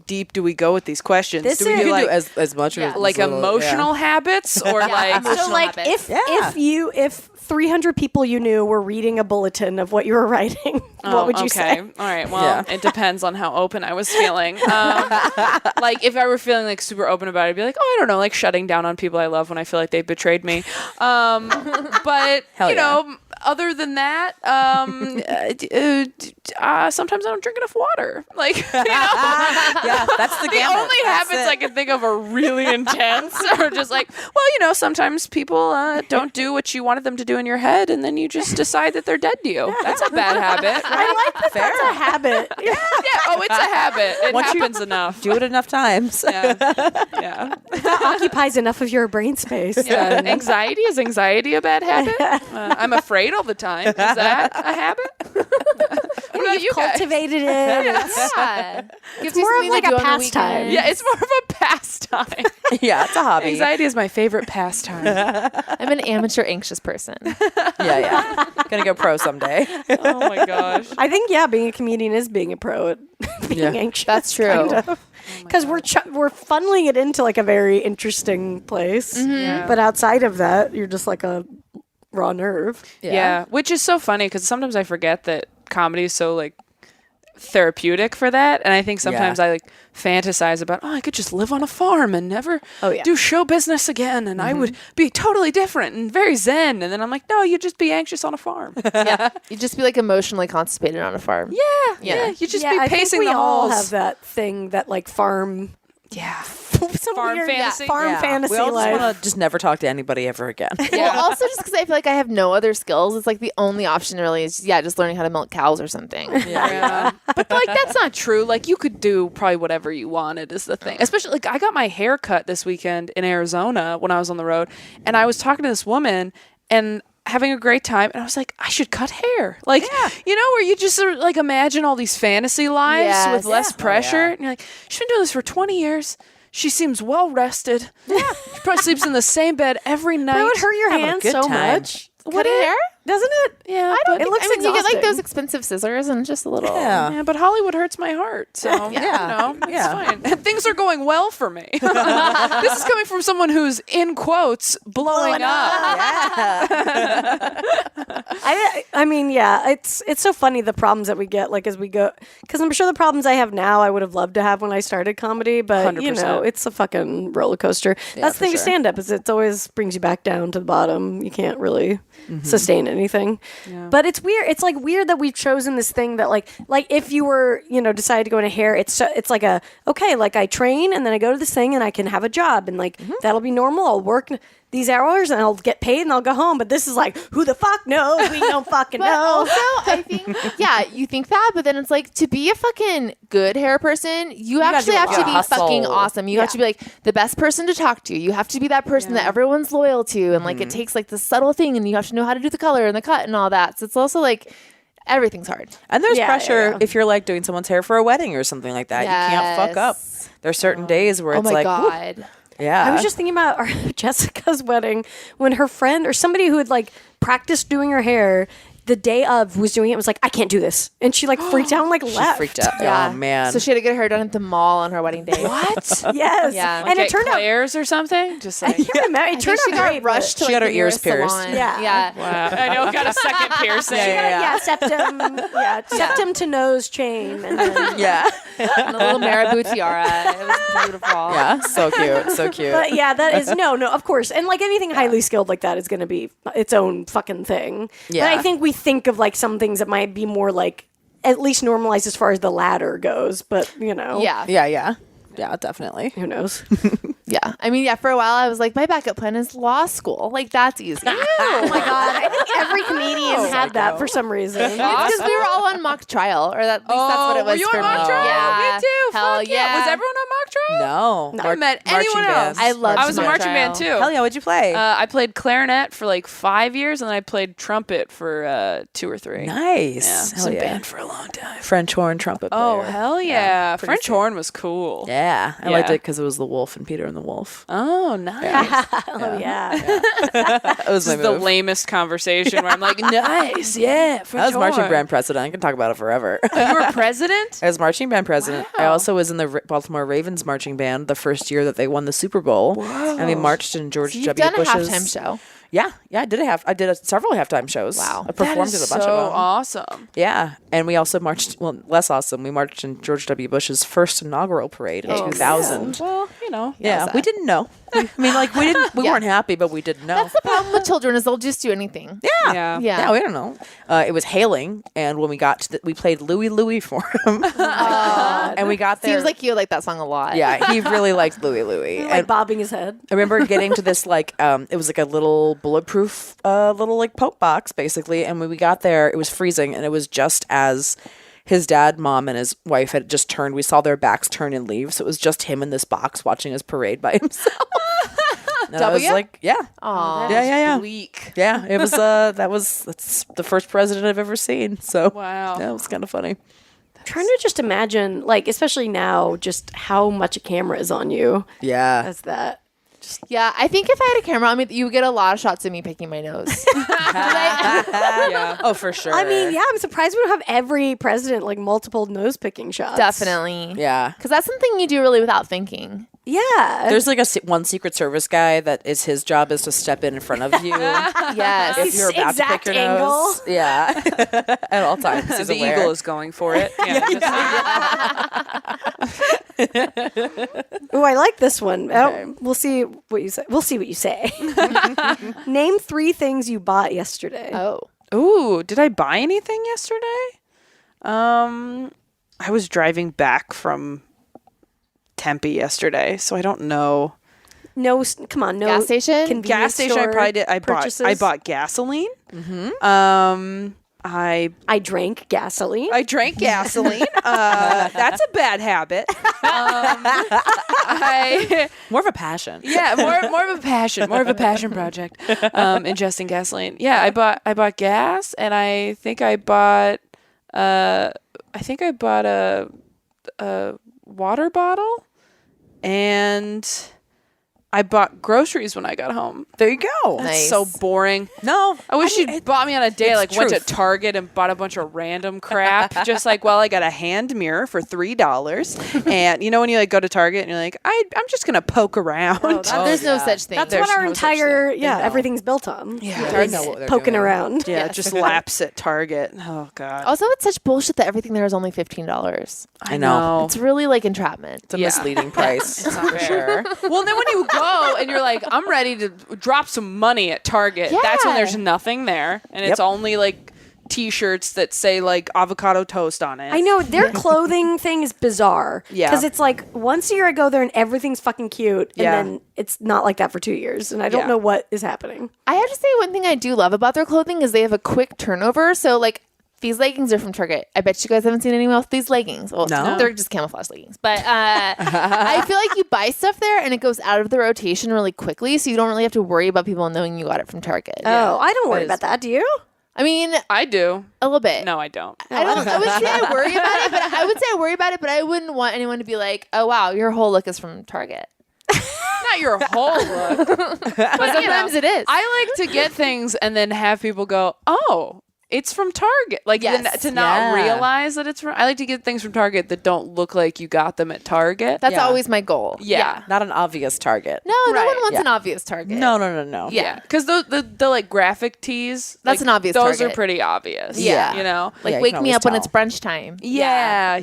deep do we go with these questions? This do we is- do You can like do as much or Yeah. as like little, emotional habits or like So like habits. if 300 people you knew were reading a bulletin of what you were writing, what would you okay. say? All right. Well, Yeah. it depends on how open I was feeling. Like if I were feeling like super open about it, I'd be like, oh, I don't know, like shutting down on people I love when I feel like they've betrayed me. But Hell you yeah. know, other than that, sometimes I don't drink enough water. Like, you know, Yeah, that's the the gamut. only That's habits it. I can think of are really intense, or just like, well, you know, sometimes people don't do what you wanted them to do in your head, and then you just decide that they're dead to you. That's a bad habit. I like that. That's a habit. Yeah. Oh, it's a habit. It Once you happens enough. Do it enough times. Yeah. Yeah. That occupies enough of your brain space. Yeah. Anxiety, is anxiety a bad habit? I'm afraid all the time. Is that a habit? What about you guys? Cultivated it. Yeah. Gives you more of something like to do a on the pastime. weekend. Yeah, it's more of a pastime. Yeah, it's a hobby. Anxiety is my favorite pastime. I'm an amateur anxious person. Yeah. Gonna go pro someday. Oh my gosh. I think being a comedian is being a pro at being Yeah. anxious. That's true. Because we're funneling it into like a very interesting place, Yeah. but outside of that, you're just like a raw nerve. Yeah. Which is so funny because sometimes I forget that comedy is so like therapeutic for that, and I think sometimes I like fantasize about, I could just live on a farm and never do show business again, and I would be totally different and very zen. And then I'm like, no, you'd just be anxious on a farm. Yeah. You'd just be like emotionally constipated on a farm. Yeah, you just be I pacing think we the all halls. have that thing that like farm. Yeah. Some Farm weird, fantasy? farm Yeah. fantasy We all just life. want to just never talk to anybody ever again. Well, also just because I feel like I have no other skills, it's like the only option really is just learning how to milk cows or something. Yeah. But like that's not true. Like you could do probably whatever you wanted is the thing. Especially like I got my hair cut this weekend in Arizona when I was on the road, and I was talking to this woman and having a great time, and I was like, I should cut hair. Like, you know, where you just sort of, like imagine all these fantasy lives Yes. with less pressure. yeah. And you're like, she's been doing this for 20 years. She seems well rested. Yeah. She probably sleeps in the same bed every night. That would hurt your Having a hands good so time. much, Cutting hair? doesn't it? Yeah, It looks I mean, you get like exhausting. those expensive scissors and just a little. Yeah. Yeah, but Hollywood hurts my heart. So, you know, it's fine. And things are going well for me. This is coming from someone who's, in quotes, blowing up. I mean, it's so funny the problems that we get like as we go, because I'm sure the problems I have now I would have loved to have when I started comedy, but you know, 100%. it's a fucking roller coaster. That's the thing with stand up is it always brings you back down to the bottom. You can't really sustain anything. But it's weird. It's like weird that we've chosen this thing that like if you were, you know, decided to go into hair, it's like like I train and then I go to this thing and I can have a job and like that'll be normal. I'll work these hours and I'll get paid and I'll go home. But this is like, who the fuck knows? We don't fucking But know. also, I think, you think that, but then it's like to be a fucking good hair person, you actually do a have lot to of be hustle. fucking awesome. You have to be like the best person to talk to. You have to be that person that everyone's loyal to. And like it takes like the subtle thing and you have to know how to do the color and the cut and all that. So it's also like everything's hard. And there's Yeah, pressure yeah. if you're like doing someone's hair for a wedding or something like that. You can't fuck up. Yes. There's certain days where Oh it's my like, whew, God. yeah. I was just thinking about Jessica's wedding when her friend or somebody who had like practiced doing her hair the day of was doing it was like, I can't do this. And she like freaked out and like left. freaked out. Yeah. Oh, man. So she had to get her hair done at the mall on her wedding day. What? Yes. Yeah. And it Get turned out Claire's or something? Just I like, can't remember. It turned she out got great. rushed to She like got her the ears nearest pierced. salon. Yeah. Yeah. wow. I know, got a second piercing. Yeah, septum to nose chain, and then, yeah. And a little marabou tiara. It was beautiful. Yeah. So cute. So cute. but yeah, that is no, of course, and like anything highly skilled like that is going to be its own fucking thing. Yeah. But I think we think of like some things that might be more like at least normalized as far as the ladder goes. But you know, Yeah. Yeah, definitely. who knows? Yeah. I mean, for a while I was like, my backup plan is law school. Like, that's easy. Oh my god, I think every comedian had that for some reason. It's because we were all on mock trial, or at least that's what it was were you for on mock me. trial? Yeah. Me too. Hell Fuck yeah. Was everyone on mock trial? No. I met marching anyone band. else. I loved I was a mock marching band trial. too. Hell yeah, what'd you play? I played clarinet for like 5 years, and then I played trumpet for 2 or 3. nice. Yeah, Hell some yeah. band for a long time. French horn trumpet player. Oh hell yeah! French horn was cool. Yeah. I liked Yeah. it because it was the wolf and Peter and the wolf. Oh nice. Oh yeah. That was This my is the move. lamest conversation where I'm like, nice, yeah. French I was marching horn. band president. I can talk about it forever. You were president? I was marching band president. I Wow. also was in the Baltimore Ravens marching band the first year that they won the Super Bowl, and we marched in George You've W. done a Bush's. halftime show. Yeah, I did several halftime shows. Wow. I performed That in is a bunch so of them. awesome. Yeah, and we also marched. Well, less awesome. We marched in George W. Bush's first inaugural parade in 2000. Well, you know. Yeah, that. we didn't know. I mean, like we weren't happy, but we didn't know. That's the problem with children is they'll just do anything. Yeah. Yeah. We don't know. It was hailing, and when we got to we played Louie Louie for him. And we got there. Seems like you like that song a lot. Yeah, he really liked Louie Louie. Like bobbing his head. I remember getting to this like it was like a little bulletproof little like Pope box basically, and when we got there it was freezing, and it was just as his dad, mom, and his wife had just turned. We saw their backs turn and leave, so it was just him in this box watching his parade by himself. And I was like, yeah. Aw. Yeah. Bleak. Yeah, it was that's the first president I've ever seen. So Wow. yeah, it was kind of funny. Trying to just imagine, like, especially now, just how much a camera is on you. Yeah. That's that. Yeah, I think if I had a camera on me, you would get a lot of shots of me picking my nose. Yeah. Oh, for sure. I mean, yeah, I'm surprised we don't have every president like multiple nose picking shots. Definitely. Yeah. Because that's something you do really without thinking. Yeah. There's like one Secret Service guy that is his job is to step in front of you Yes. if you're about Exact to pick your angle. nose. Yeah. At all times. He's The aware. eagle is going for it. Yeah. Oh, I like this one. Oh, we'll see what you say. We'll see what you say. Name 3 things you bought yesterday. Oh. Ooh, did I buy anything yesterday? I was driving back from Tempe yesterday, so I don't know. No, come on, no Gas station? convenience Gas station, I store probably did. I purchases. bought gasoline. I drank gasoline. drank gasoline. That's a bad habit. I More of a passion. yeah, more of a passion project. Ingesting gasoline. Yeah, I bought gas, and I think I bought a water bottle, and I bought groceries when I got home. There you go. Nice. So boring. No. I wish you'd bought me on a day, it's like went to truth. Target and bought a bunch of random crap. Just like, well, I got a hand mirror for $3. And you know when you like go to Target and you're like, I'm just going to poke around. There's no such thing. That's There's what our no such entire thing. everything's built on. Yeah. They know what they're Poking doing. around. Yeah, just laps at Target. Oh, God. Also, it's such bullshit that everything there is only $15. I know. It's really like entrapment. It's a Yeah. misleading price. It's not fair. Well, then when you go and you're like, I'm ready to drop some money at Target, that's when Yeah. there's nothing there. And it's only like T-shirts that say like avocado toast on it. I know their clothing thing is bizarre. Yeah. Because it's like once a year I go there and everything's fucking cute, and Yeah. then it's not like that for 2 years, and I don't Yeah. know what is happening. I have to say, one thing I do love about their clothing is they have a quick turnover. So, like, these leggings are from Target. I bet you guys haven't seen anyone with these leggings. Well, No. they're just camouflage leggings. But I feel like you buy stuff there and it goes out of the rotation really quickly. So you don't really have to worry about people knowing you got it from Target. Oh, I don't worry is- about that. Do you? I mean, I do. a little bit. No, I don't. I would say I worry about it, but I would say I worry about it, but I wouldn't want anyone to be like, "Oh wow, your whole look is from Target." Not your whole look. But sometimes it is. I like to get things and then have people go, "Oh, it's from Target." Like Yes. to not Yeah. realize that it's from. I like to get things from Target that don't look like you got them at Target. That's Yeah. always my goal. yeah. Not an obvious target. No, no Right. one wants Yeah. an obvious Target. No. Yeah, because the like graphic tees, That's like, an obvious Those Target. are pretty obvious. Yeah. you know. Like Yeah, you wake can me always up when tell. it's brunch time. Yeah.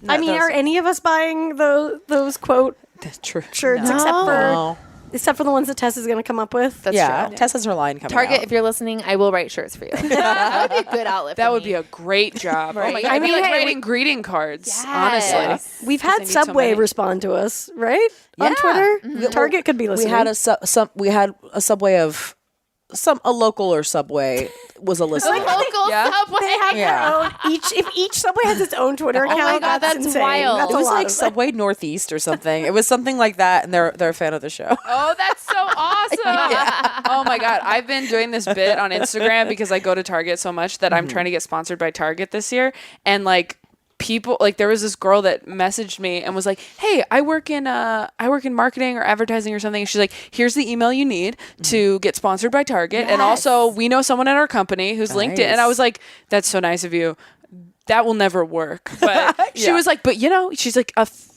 I mean, are any of us buying those quote That's true. shirts No. except for the ones that Tess is going to come up with? That's yeah. true. Tess has her line coming Target, out. if you're listening, I will write shirts for you. That would be a good outlet. That for would me. be a great job. Oh my Right. god! I I'd be mean, like hey, writing greeting cards. Yes. Honestly, We've I had need so Subway many. respond to us, right? On Yeah. Twitter. Target could be we listening. had we had a Subway of a local or Subway was a listener. local Yeah. Subway. They have Yeah. their own. If each Subway has its own Twitter account, my God, that's insane. wild. That's It a was lot like of Subway Northeast or something. It was something like that, and they're a fan of the show. Oh, that's so awesome. Oh my God. I've been doing this bit on Instagram because I go to Target so much that I'm trying to get sponsored by Target this year. And like people, like there was this girl that messaged me and was like, "Hey, I work in marketing or advertising or something." And she's like, "Here's the email you need to get sponsored by Target. And also we know someone at our company who's linked it." And I was like, "That's so nice of you. That will never work." But she was like, "But you know," she's like,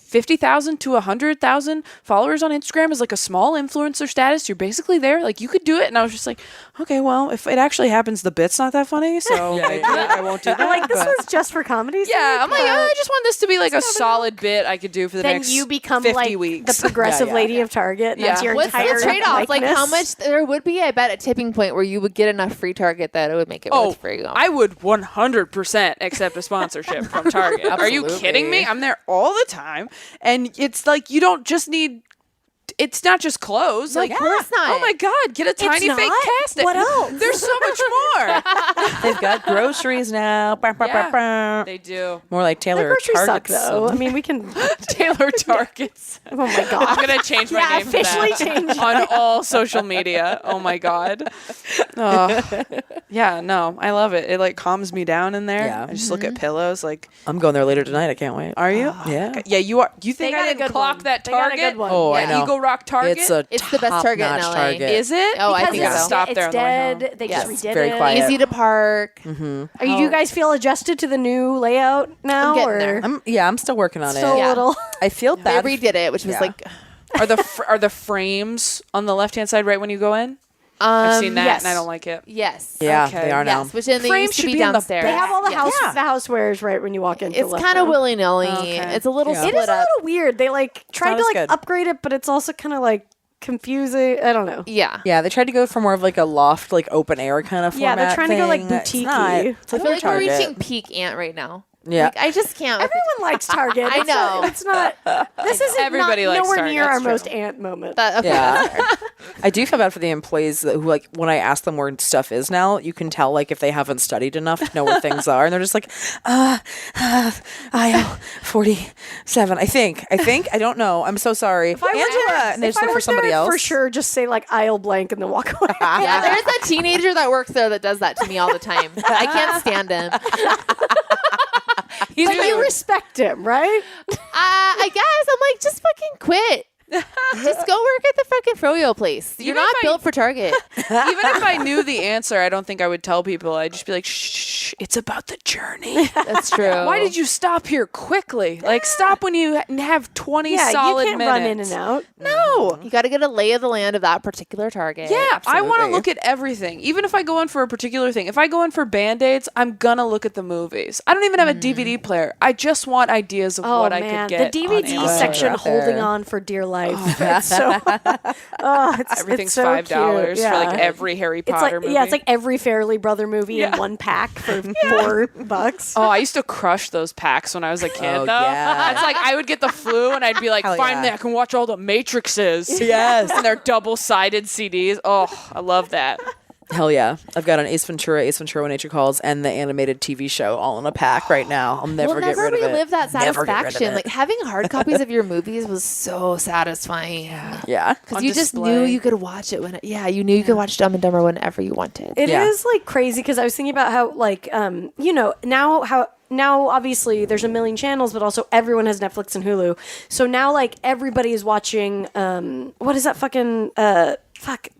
50,000 to 100,000 followers on Instagram is like a small influencer status. You're basically there. Like, you could do it. And I was just like, okay, well, if it actually happens, the bit's not that funny. So maybe I won't do that. I'm like, this but- was just for comedy. yeah, I'm like, I just want this to be like a solid bit I could do for the Then next you become 50 like weeks. the progressive lady of Target. And that's Yeah. your What's entire the trade-off? Like, how likeness. much there would be, I bet, a tipping point where you would get enough free Target that it would make it worth for you. I would 100% accept a sponsorship from Target. Are you kidding me? I'm there all the time. And it's like, you don't just need, it's not just clothes. No, like, of course not. Oh my God, get a tiny fake not? casket. What else? There's so much more. They've got groceries now. Bah, bah, bah, bah. They do. More like The Taylor groceries suck, Targets. though. I mean, we can. Taylor Targets. Oh my god. I'm going to change my name officially to that change. on all social media. Oh my God. Oh. Yeah, no, I love it. It like calms me down in there. Yeah. I just look at pillows like, I'm going there later tonight. I can't wait. are you? Yeah. Yeah, you are. You think They I got a didn't good clock one. that They got a Target? good one. Oh, I Yeah. know. Eagle Rock Target? It's the best Target in top-notch LA. Target. Is it? Oh, I Because think gotta so. stop there It's on the way home. dead. They Yes. just redid Very it. quiet. Easy to park. Do you guys feel adjusted to the new layout now? I'm getting or there. I'm still working on still it. a Yeah. little? I feel They bad. redid it, which was Yeah. like, Are the frames on the left hand side right when you go in? I've seen that yes. and I don't like it. yes. Yeah, Okay. they are now. Yes, which then they Frames used to should be be in the downstairs. They have all the Yes. housewares right when you walk in. It's kind of willy nilly. Okay. It's a little Yeah. split It is a up. little weird. They like tried not to as like good. upgrade it, but it's also kind of like confusing. I don't know. Yeah. Yeah, they tried to go for more of like a loft, like open air kind of Yeah, format. they're trying to go, like, thing. It's boutique-y. not. It's I like feel like we're Target. reaching peak Ant right now. Yeah. Like, I just can't. with Everyone likes Target. I It's not- know. It's not. This is Everybody not, likes nowhere Target, near that's our true. most ant moment. that. Okay, Yeah. that's fair. I do feel bad for the employees who, like, when I ask them where stuff is now, you can tell, like, if they haven't studied enough to know where things are. And they're just like, aisle 47. I think. I don't know. I'm so sorry. If I worked Angela. there- And they if just I look for worked somebody there, else. for sure, just say like aisle blank and then walk away. Yeah, there's a teenager that works there that does that to me all the time. I can't stand him. But you respect him, right? I guess I'm like, just fucking quit. Just go work at the fucking froyo place. You're Even not if I- built for Target. Even if I knew the answer, I don't think I would tell people. I'd just be like, shh, it's about the journey. That's true. Why did you stop here quickly? Like, stop when you have 20 Yeah, solid you can't minutes. run in and out. No. You got to get a lay of the land of that particular Target. Yeah, I want to Absolutely. look at everything. Even if I go in for a particular thing. If I go in for Band-Aids, I'm going to look at the movies. I don't even have a DVD player. I just want ideas of Oh what I man, could get. the on DVD Amazon. section Out holding there. on for dear life. It's so, it's Everything's so $5 cute. for Yeah. like every Harry It's Potter like movie. yeah, it's like every Fairly Brother movie in Yeah. one pack for $4. Oh, I used to crush those packs when I was a kid, Oh, though. yeah. It's like I would get the flu and I'd be like, Hell finally, yeah. I can watch all the Matrixes. Yes. And they're double-sided CDs. Oh, I love that. Hell yeah. I've got an Ace Ventura When Nature Calls, and the animated TV show all in a pack right now. I'll never We'll get never rid of it. relive that Never get rid of satisfaction. it. Like having hard copies of your movies was so satisfying. Yeah. Because On you just knew display. you could watch it you knew you could watch Dumb and Dumber whenever you wanted. It is Yeah. like crazy because I was thinking about how like now obviously there's a million channels, but also everyone has Netflix and Hulu. So now like everybody is watching what is that fucking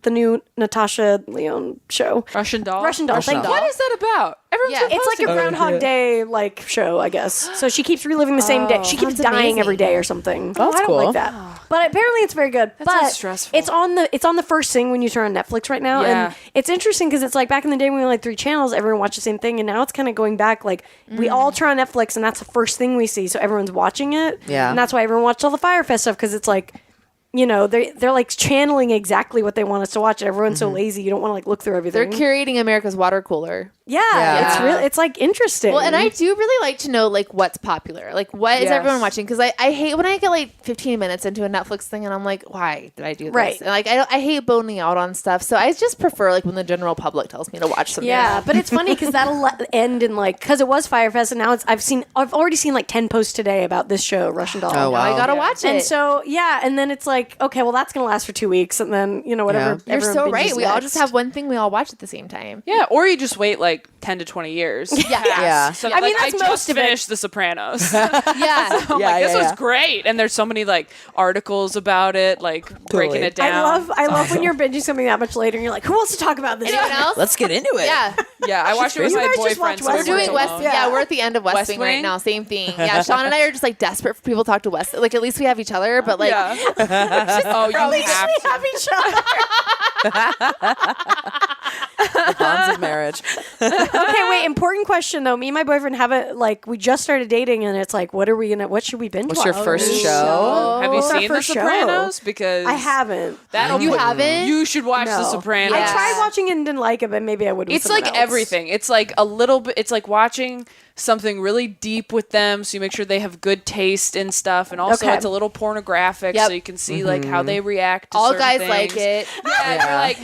the new Natasha Lyonne show? Russian Doll? Russian Doll, thank you. What is that about? Everyone's Yeah. been It's like a posting about it. Groundhog Day like show, I guess. So she keeps reliving the same day. She keeps Sounds dying amazing. every day or something. Oh, that's I don't cool. like that. But apparently it's very good. But sounds stressful. it's on the first thing when you turn on Netflix right now. Yeah. And it's interesting because it's like back in the day when we had like 3 channels, everyone watched the same thing, and now it's kind of going back like we all turn on Netflix and that's the first thing we see. So everyone's watching it. Yeah. And that's why everyone watched all the Firefest stuff because it's like they're like channeling exactly what they want us to watch. And everyone's so lazy, you don't want to like look through They're everything. curating America's water cooler. Yeah. It's real. It's like interesting. Well, and I do really like to know like what's popular. Like what is Yes. everyone watching? Because I hate when I get like 15 minutes into a Netflix thing and I'm like, why did I do this? Right. And, like I hate boning out on stuff. So I just prefer like when the general public tells me to watch something. Yeah, but it's funny because that'll end in like because it was Firefest and now I've already seen like 10 posts today about this show Russian Doll. Oh, wow. I gotta watch it. And so and then it's like okay, well that's gonna last for 2 weeks and then whatever. Yeah. You're everyone so binges right. We all next. just have one thing we all watch at the same time. Yeah, or you just wait like like 10 to 20 years. Yeah. So I mean, I that's just most of it. finished The Sopranos. Yeah. I'm like, this was great, and there's so many like articles about it, like breaking it down. I love when you're binging something that much later and you're like, who wants to talk about this? Anyone else? Let's get into it. Yeah. Yeah, I watched it with You my guys just boyfriend. watch so We're doing alone. West. Yeah, we're at the end of West, West Wing right Wing? now. Same thing. Yeah, Sean and I are just like desperate for people to talk to West. Like at least we have each other, but like Yeah. Oh, you have to. have each other. The bonds of marriage. Okay, wait. Important question though. Me and my boyfriend haven't like we just started dating, and it's like, what should we binge? What's your watch? first show? Have you What's our seen The first show? Sopranos? Because I haven't. That'll You put- haven't? You should watch The No. Sopranos. I Yeah. tried watching it and didn't like it, but maybe I would. With It's like someone else. everything. It's like a little bit. It's like watching something really deep with them, so you make sure they have good taste and stuff. And also, Okay. it's a little pornographic, Yep. so you can see like how they react. To all certain guys things. like it. Yeah, you're like,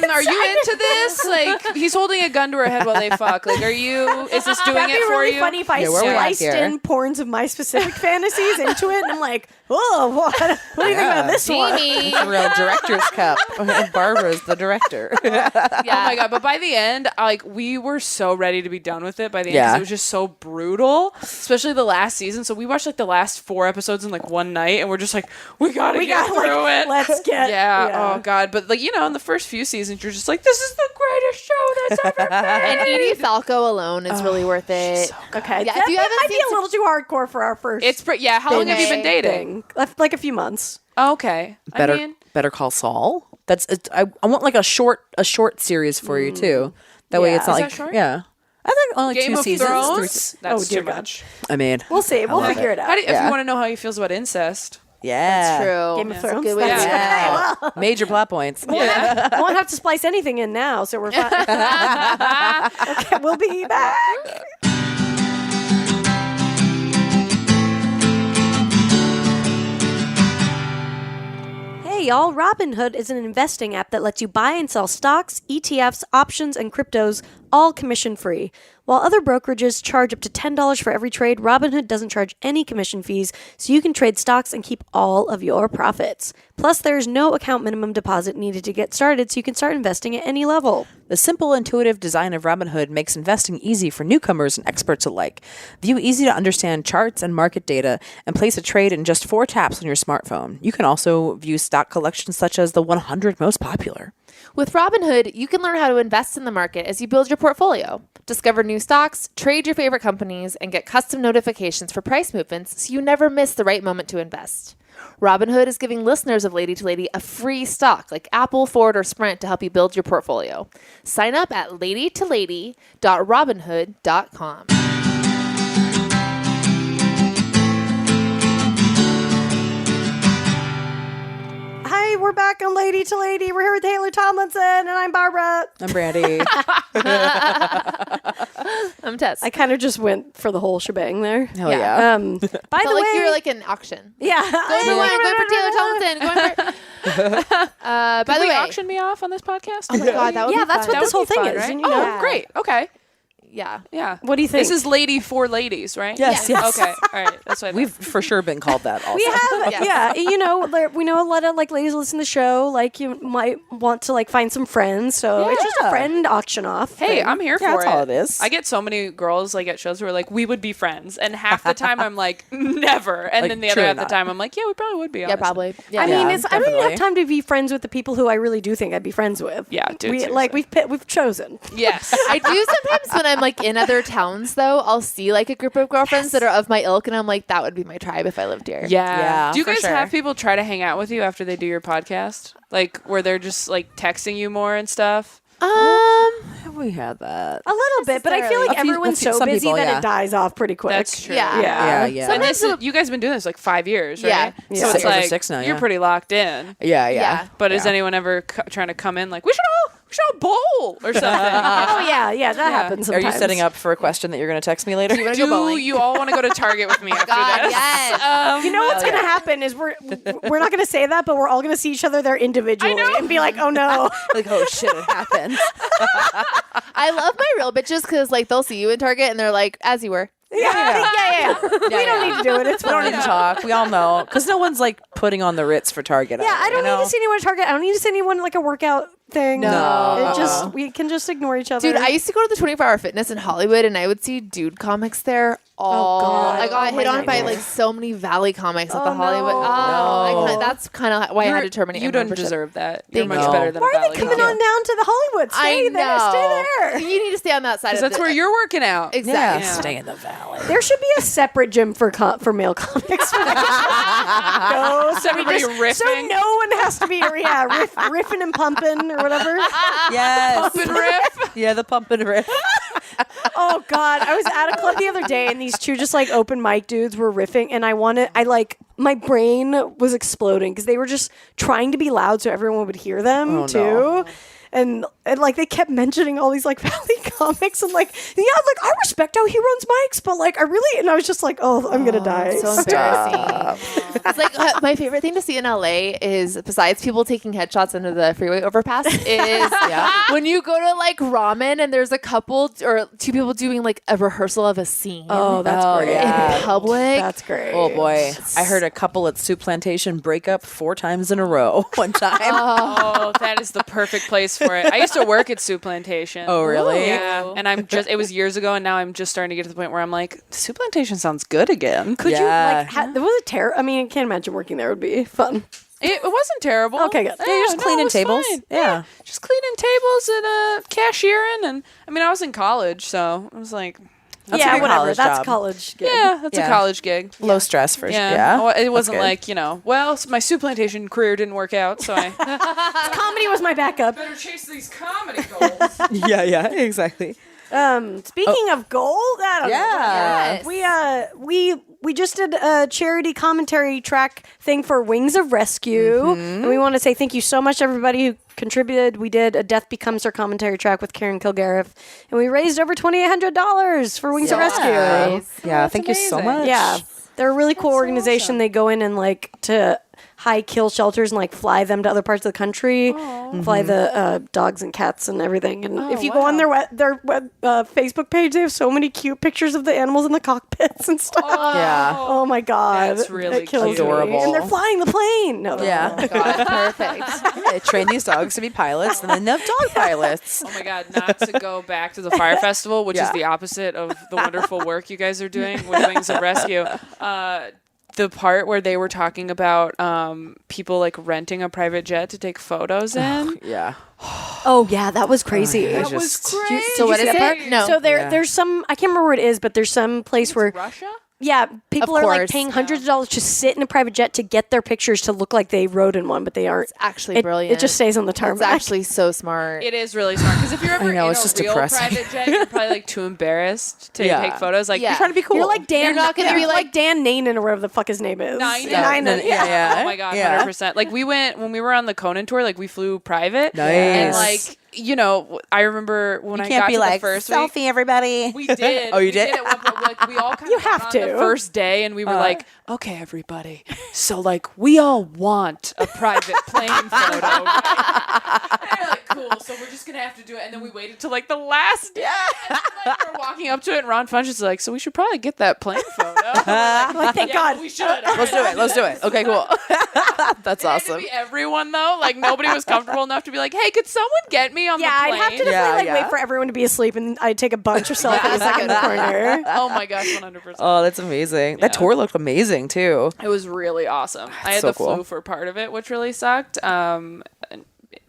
are you into this? Like, he's holding a gun to her head while they fuck. Like, are you? Is this doing That'd it be for really you? funny if I Yeah, where we at sliced here? in porns of my specific fantasies into it, and I'm like, oh, what do you think about this one? Jamie. It's a real director's cup. And Barbara's the director. Yeah. Oh my god! But by the end, like we were so ready to be done with it. By the end, 'cause Yeah. it was just so brutal, especially the last season. So we watched like the last 4 episodes in like one night, and we're just like, we gotta get through it. Let's get. Yeah. Oh god. But like in the first few seasons, you're just like, this is the greatest show that's ever been. And Edie Falco alone is really worth it. Okay. Yeah, that, if you that haven't might be seen a little too hardcore for our first. It's yeah. How long have you been dating? Like a few months. Okay. Better I mean, Better Call Saul. I want like a short series for you too. That way it's not Is like that short? yeah. I think only Game 2 of seasons. Thrones. That's Oh, dear too God. much. I mean, We'll see. We'll love figure it. it out. How do you, if Yeah. you want to know how he feels about incest? yeah, True. Game of That's a Thrones. good way to That's do it. Yeah. Major plot points. I won't have to splice anything in now, so we're fine. Okay, we'll be back. Hey y'all, Robinhood is an investing app that lets you buy and sell stocks, ETFs, options, and cryptos, all commission free. While other brokerages charge up to $10 for every trade, Robinhood doesn't charge any commission fees, so you can trade stocks and keep all of your profits. Plus, there's no account minimum deposit needed to get started, so you can start investing at any level. The simple, intuitive design of Robinhood makes investing easy for newcomers and experts alike. View easy to understand charts and market data and place a trade in just 4 taps on your smartphone. You can also view stock collections such as the 100 most popular. With Robinhood, you can learn how to invest in the market as you build your portfolio. Discover new stocks, trade your favorite companies, and get custom notifications for price movements so you never miss the right moment to invest. Robinhood is giving listeners of Lady to Lady a free stock like Apple, Ford, or Sprint to help you build your portfolio. Sign up at ladytolady.robinhood.com. Hi, we're back on Lady to Lady. We're here with Taylor Tomlinson, and I'm Barbara. I'm Brandy. I'm Tess. I kind of just went for the whole shebang there. Hell yeah. By the Felt way, like you were like an auction. yeah, Going for Taylor Tomlinson. By the Will you way, auction me off on this podcast? oh my god, that would yeah, be that's fun. what this whole thing is. right? and you know- Oh, great. Okay. Yeah. Yeah. What do you think? This is Lady for Ladies, right? Yes, yes. Okay. All right. That's what I We've for sure been called that also. We have, Yes. yeah. You know, we know a lot of like ladies listen to the show. Like, you might want to like find some friends, so it's just a Yeah. friend auction off. Hey, thing. I'm here Yeah, for that's it. all it is. I get so many girls like at shows who are like, we would be friends, and half the time I'm like, never, and Like, then the other truly half the not. time I'm like, yeah, we probably would be. Yeah, honestly. probably. Yeah. I mean, Yeah, I don't even definitely. have time to be friends with the people who I really do think I'd be friends with. Yeah, dude, we seriously. we've chosen. Yes. I do sometimes when I'm like in other towns though, I'll see like a group of girlfriends that are of my ilk and I'm like, that would be my tribe if I lived here. Yeah. Yeah, Do you for guys sure. have people try to hang out with you after they do your podcast? Like where they're just like texting you more and stuff? Have we had that? A little bit, but I feel like A few- everyone's a few- so some busy people, that yeah. it dies off pretty quick. That's true. Yeah. Yeah. Yeah. And this is, you guys been doing this like 5 years, right? Yeah. So Yeah. it's Over like 6 now, you're yeah. pretty locked in. Yeah, Yeah. But is anyone ever trying to come in like, we should all bowl or something? Oh yeah, that happens. Are Sometimes. you setting up for a question that you're going to text me later? You want to go Do bowling? you all want to go to Target with me after God, this? yes. You know what's gonna happen is we're not gonna say that, but we're all gonna see each other there individually and be like, oh no. Like, oh shit, it happened. I love my real bitches because like they'll see you in Target and they're like, as you were. Yeah. We don't need to do it. It's We don't fine. need to talk. We all know. Because no one's like putting on the Ritz for Target. Yeah, I don't you know? need to see anyone at Target. I don't need to see anyone like a workout thing. No. We can just ignore each other. Dude, I used to go to the 24-hour fitness in Hollywood, and I would see dude comics there. God. I got Oh, hit my on by nightmare. like so many Valley comics at the Oh, Hollywood. no. That's kind of why I had to terminate. You my don't membership. deserve that. You're Thank much you. better than Why a are they Valley coming comic. on down to the Hollywood? Stay there. Stay there. You need to stay on that side. Because of that's the, where you're working out. exactly. Yeah, stay in the valley. There should be a separate gym for male comics. Go, so Everybody so riffing. no one has to be riffing and pumping or whatever. Yes. Pump and riff. Yeah, the pump and riff. Oh God, I was at a club the other day and these two just like open mic dudes were riffing and my brain was exploding because they were just trying to be loud so everyone would hear them too. no. And like they kept mentioning all these like Valley comics and like I respect how he runs mics, but like I was just like, oh, I'm gonna die. So embarrassing. It's like my favorite thing to see in LA is, besides people taking headshots into the freeway overpass, is when you go to like ramen and there's a couple or two people doing like a rehearsal of a scene. Oh, that's great. yeah. In public. That's great. Oh boy, I heard a couple at Soup Plantation break up 4 times in a row one time. Oh, that is the perfect place for it. I used to work at Soup Plantation. Oh, really? Yeah. And it was years ago, and now I'm just starting to get to the point where I'm like, Soup Plantation sounds good again. Could you Yeah. like? Was it terrible? I mean, I can't imagine working there would be fun. It wasn't terrible. Okay, good. Yeah, you're just cleaning it was tables. fine. Yeah. Just cleaning tables and cashiering. And I mean, I was in college, so I was like, That's yeah, a good whatever. college That's job. college. Gig. yeah, that's Yeah. a college gig. Low stress for sure. Yeah. Yeah. It wasn't good. like, well, my Soup Plantation career didn't work out, so I Comedy was my backup. better chase these comedy goals. yeah, exactly. Speaking of gold, Adam, Yeah. we just did a charity commentary track thing for Wings of Rescue, and we want to say thank you so much to everybody who contributed. We did a Death Becomes Her commentary track with Karen Kilgariff, and we raised over $2,800 for Wings of Rescue. Yeah, thank you so much. Yeah, they're a really cool organization. They go in and like to high kill shelters and like fly them to other parts of the country, fly the dogs and cats and everything. And if you go on their Facebook page, they have so many cute pictures of the animals in the cockpits and stuff. Yeah. Oh my God. That's really it kills cute. me. Adorable. And they're flying the plane. No, they're Yeah. not. God, perfect. They train these dogs to be pilots, and then they have dog pilots. Oh my God, not to go back to the Fire Festival, which is the opposite of the wonderful work you guys are doing with Wings of Rescue. The part where they were talking about people like renting a private jet to take photos in. Yeah. Oh yeah, that was crazy. That was great. So what see is that part? it? No. So there's some, I can't remember where it is, but there's some place where Russia? yeah, people Of are like course. paying hundreds of dollars to sit in a private jet to get their pictures to look like they rode in one, but they aren't. Actually, It brilliant. just stays on the tarmac. It's actually so smart. It is really smart because if you're ever know, in it's a just real depressing. private jet, you're probably like too embarrassed to Yeah. take photos. Like Yeah. you're trying to be cool. You're like Dan. You're not gonna be you're like- Dan Nanan or whatever the fuck his name is. Nine. Yeah. Oh my God, Yeah. 100%. Like we went when we were on the Conan tour. Like we flew private. Nice. And like I remember when I got to the first week. everybody. We did. Oh, you We did? at one point. Like we all kind You of have got to. on the first day, and we were like, "Okay, everybody. So like, we all want a private plane photo." And they're like, "Cool. So we're just gonna have to do it." And then we waited till like the last day. And then, like, we're walking up to it, and Ron Funch is like, "So we should probably get that plane photo." Like, thank God. We should. Let's do it. Let's do it. Okay, cool. That's It had awesome. to be everyone though. Like nobody was comfortable enough to be like, "Hey, could someone get me on Yeah, the I'd plane?" have to definitely Yeah, like yeah. wait for everyone to be asleep and I'd take a bunch of selfies like in the corner. Oh my gosh, 100%. Oh, that's amazing. That tour looked amazing too. It was really awesome. I had so the cool. flu for part of it, which really sucked.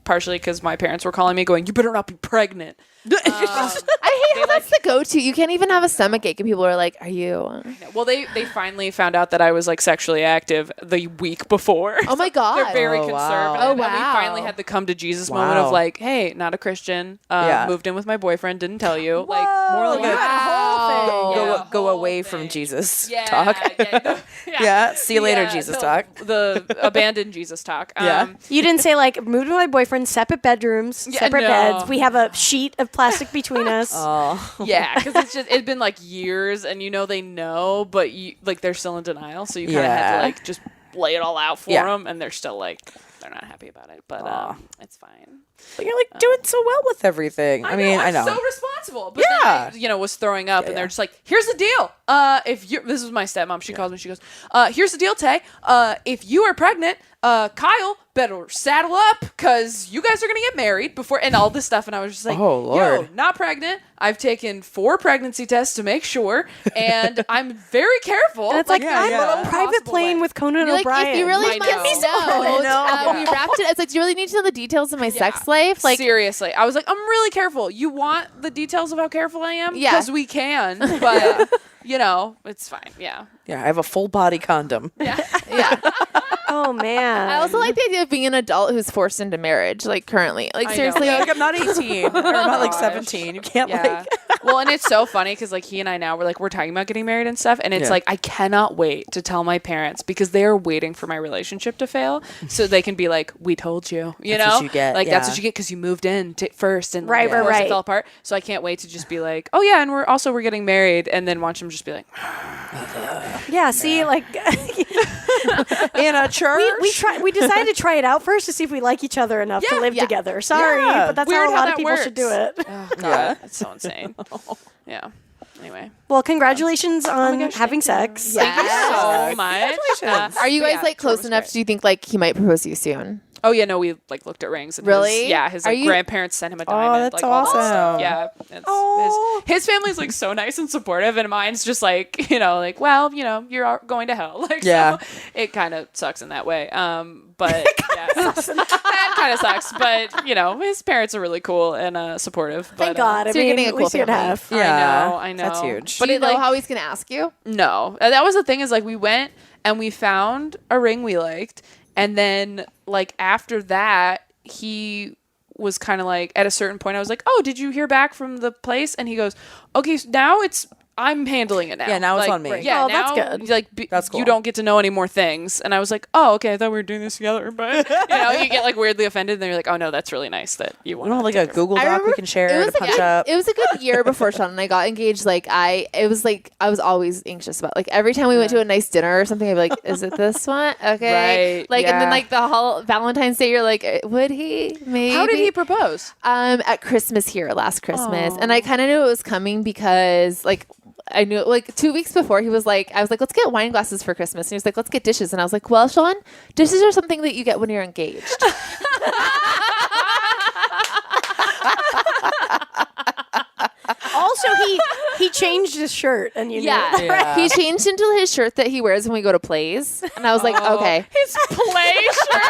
Partially because my parents were calling me, going, "You better not be pregnant." I hate how that's the go-to. You can't even have a stomach ache, and people are like, "Are you?" Well, they finally found out that I was like sexually active the week before. Oh my God. They're very Oh, wow. conservative. Oh, And we wow. finally had the come to Jesus moment of Wow. like, "Hey, not a Christian. Yeah. Moved in with my boyfriend. Didn't tell you." Like more like Wow. Yeah, Go whole away thing. from Jesus Yeah, talk. yeah, Yeah, see you later, Yeah, Jesus the- talk. The abandoned Jesus talk. Yeah. You didn't say like moved with my boyfriend, separate bedrooms, Yeah, separate no. beds. We have a sheet of plastic between us. Oh. Yeah, because it's been like years, and they know, but they're still in denial, so you kind of have Yeah. to like just lay it all out for Yeah. them, and they're still like they're not happy about it, but it's fine. But you're like doing so well with everything. I mean, I know. I'm so responsible, but Yeah. then I, was throwing up, and they're just like, "Here's the deal. If you this is my stepmom, she calls me, she goes, here's the deal, Tay. If you are pregnant, Kyle better saddle up because you guys are going to get married before, and all this stuff. And I was just like, Oh, Lord. yo, not pregnant. I've taken 4 pregnancy tests to make sure, and I'm very careful. And it's like, I'm yeah. on a private plane with Conan You're like, O'Brien. if you really I want know. to know, I know. we wrapped it. It's like, do you really need to know the details of my sex life? Like, seriously, I was like, I'm really careful. You want the details of how careful I am? Yeah. Because we can, but you know, it's fine. Yeah. Yeah, I have a full body condom. yeah. Oh man. I also like the idea of being an adult who's forced into marriage, like currently. Like, I know. seriously. Like, I'm not 18 or I'm not like gosh. 17. You can't Yeah. Well, and it's so funny because like he and I now we're talking about getting married and stuff, and it's Yeah. like I cannot wait to tell my parents because they are waiting for my relationship to fail so they can be like, "We told you," you That's know, what you get, like that's yeah. what you get because you moved in first and Right, of course right. it fell apart. So I can't wait to just be like, "Oh yeah," and we're getting married, and then watch them just be like, yeah. See, like in a church. we decided to try it out first to see if we like each other enough to Yeah. live Yeah. together. Sorry, Yeah. but that's Weird how a how lot of that people should do works. it. "Oh god, it's so insane." Yeah. Anyway, Well, congratulations on gosh, having thank sex. Thank you so much. Are you But guys yeah, like tour close was enough? great. Do you think like he might propose to you soon? Oh yeah, no, we like looked at rings. And Really? His Are like, you- grandparents sent him a diamond. that's like, all that stuff. awesome. Yeah, it's, Oh. his family's like so nice and supportive, and mine's just like like well, you're going to hell. Like Yeah. so it kind of sucks in that way. But yeah, that kind of sucks. But his parents are really cool and supportive. Thank but, God. I so you're mean, getting a at cool least you had family. half. Yeah. I know. That's huge. But Do you it know like how he's gonna ask you? no, that was the thing is like we went and we found a ring we liked, and then like after that he was kind of like at a certain point I was like, oh, did you hear back from the place? And he goes, okay, so now I'm handling it now. Yeah, now it's Like, on me. Yeah, Oh, that's now, good. Like That's cool. you don't get to know any more things. And I was like, oh, okay, I thought we were doing this together, but you get like weirdly offended, and then you're like, oh no, that's really nice that you We want don't have like a Google Doc we can share to punch up. It was a good year before Sean and I got engaged. Like I was always anxious about like every time we went to a nice dinner or something. I'd be like, is it this one? Okay, Right, Like and then yeah. like the whole Valentine's Day, you're like, would he? Maybe. How did he propose? At Christmas here last Christmas, and I kind of knew it was coming because like. I knew like 2 weeks before I was like, let's get wine glasses for Christmas. And he was like, let's get dishes. And I was like, well, Sean, dishes are something that you get when you're engaged. Also, he changed his shirt, and you knew. Yeah. He changed into his shirt that he wears when we go to plays. And I was like, okay. His play shirt.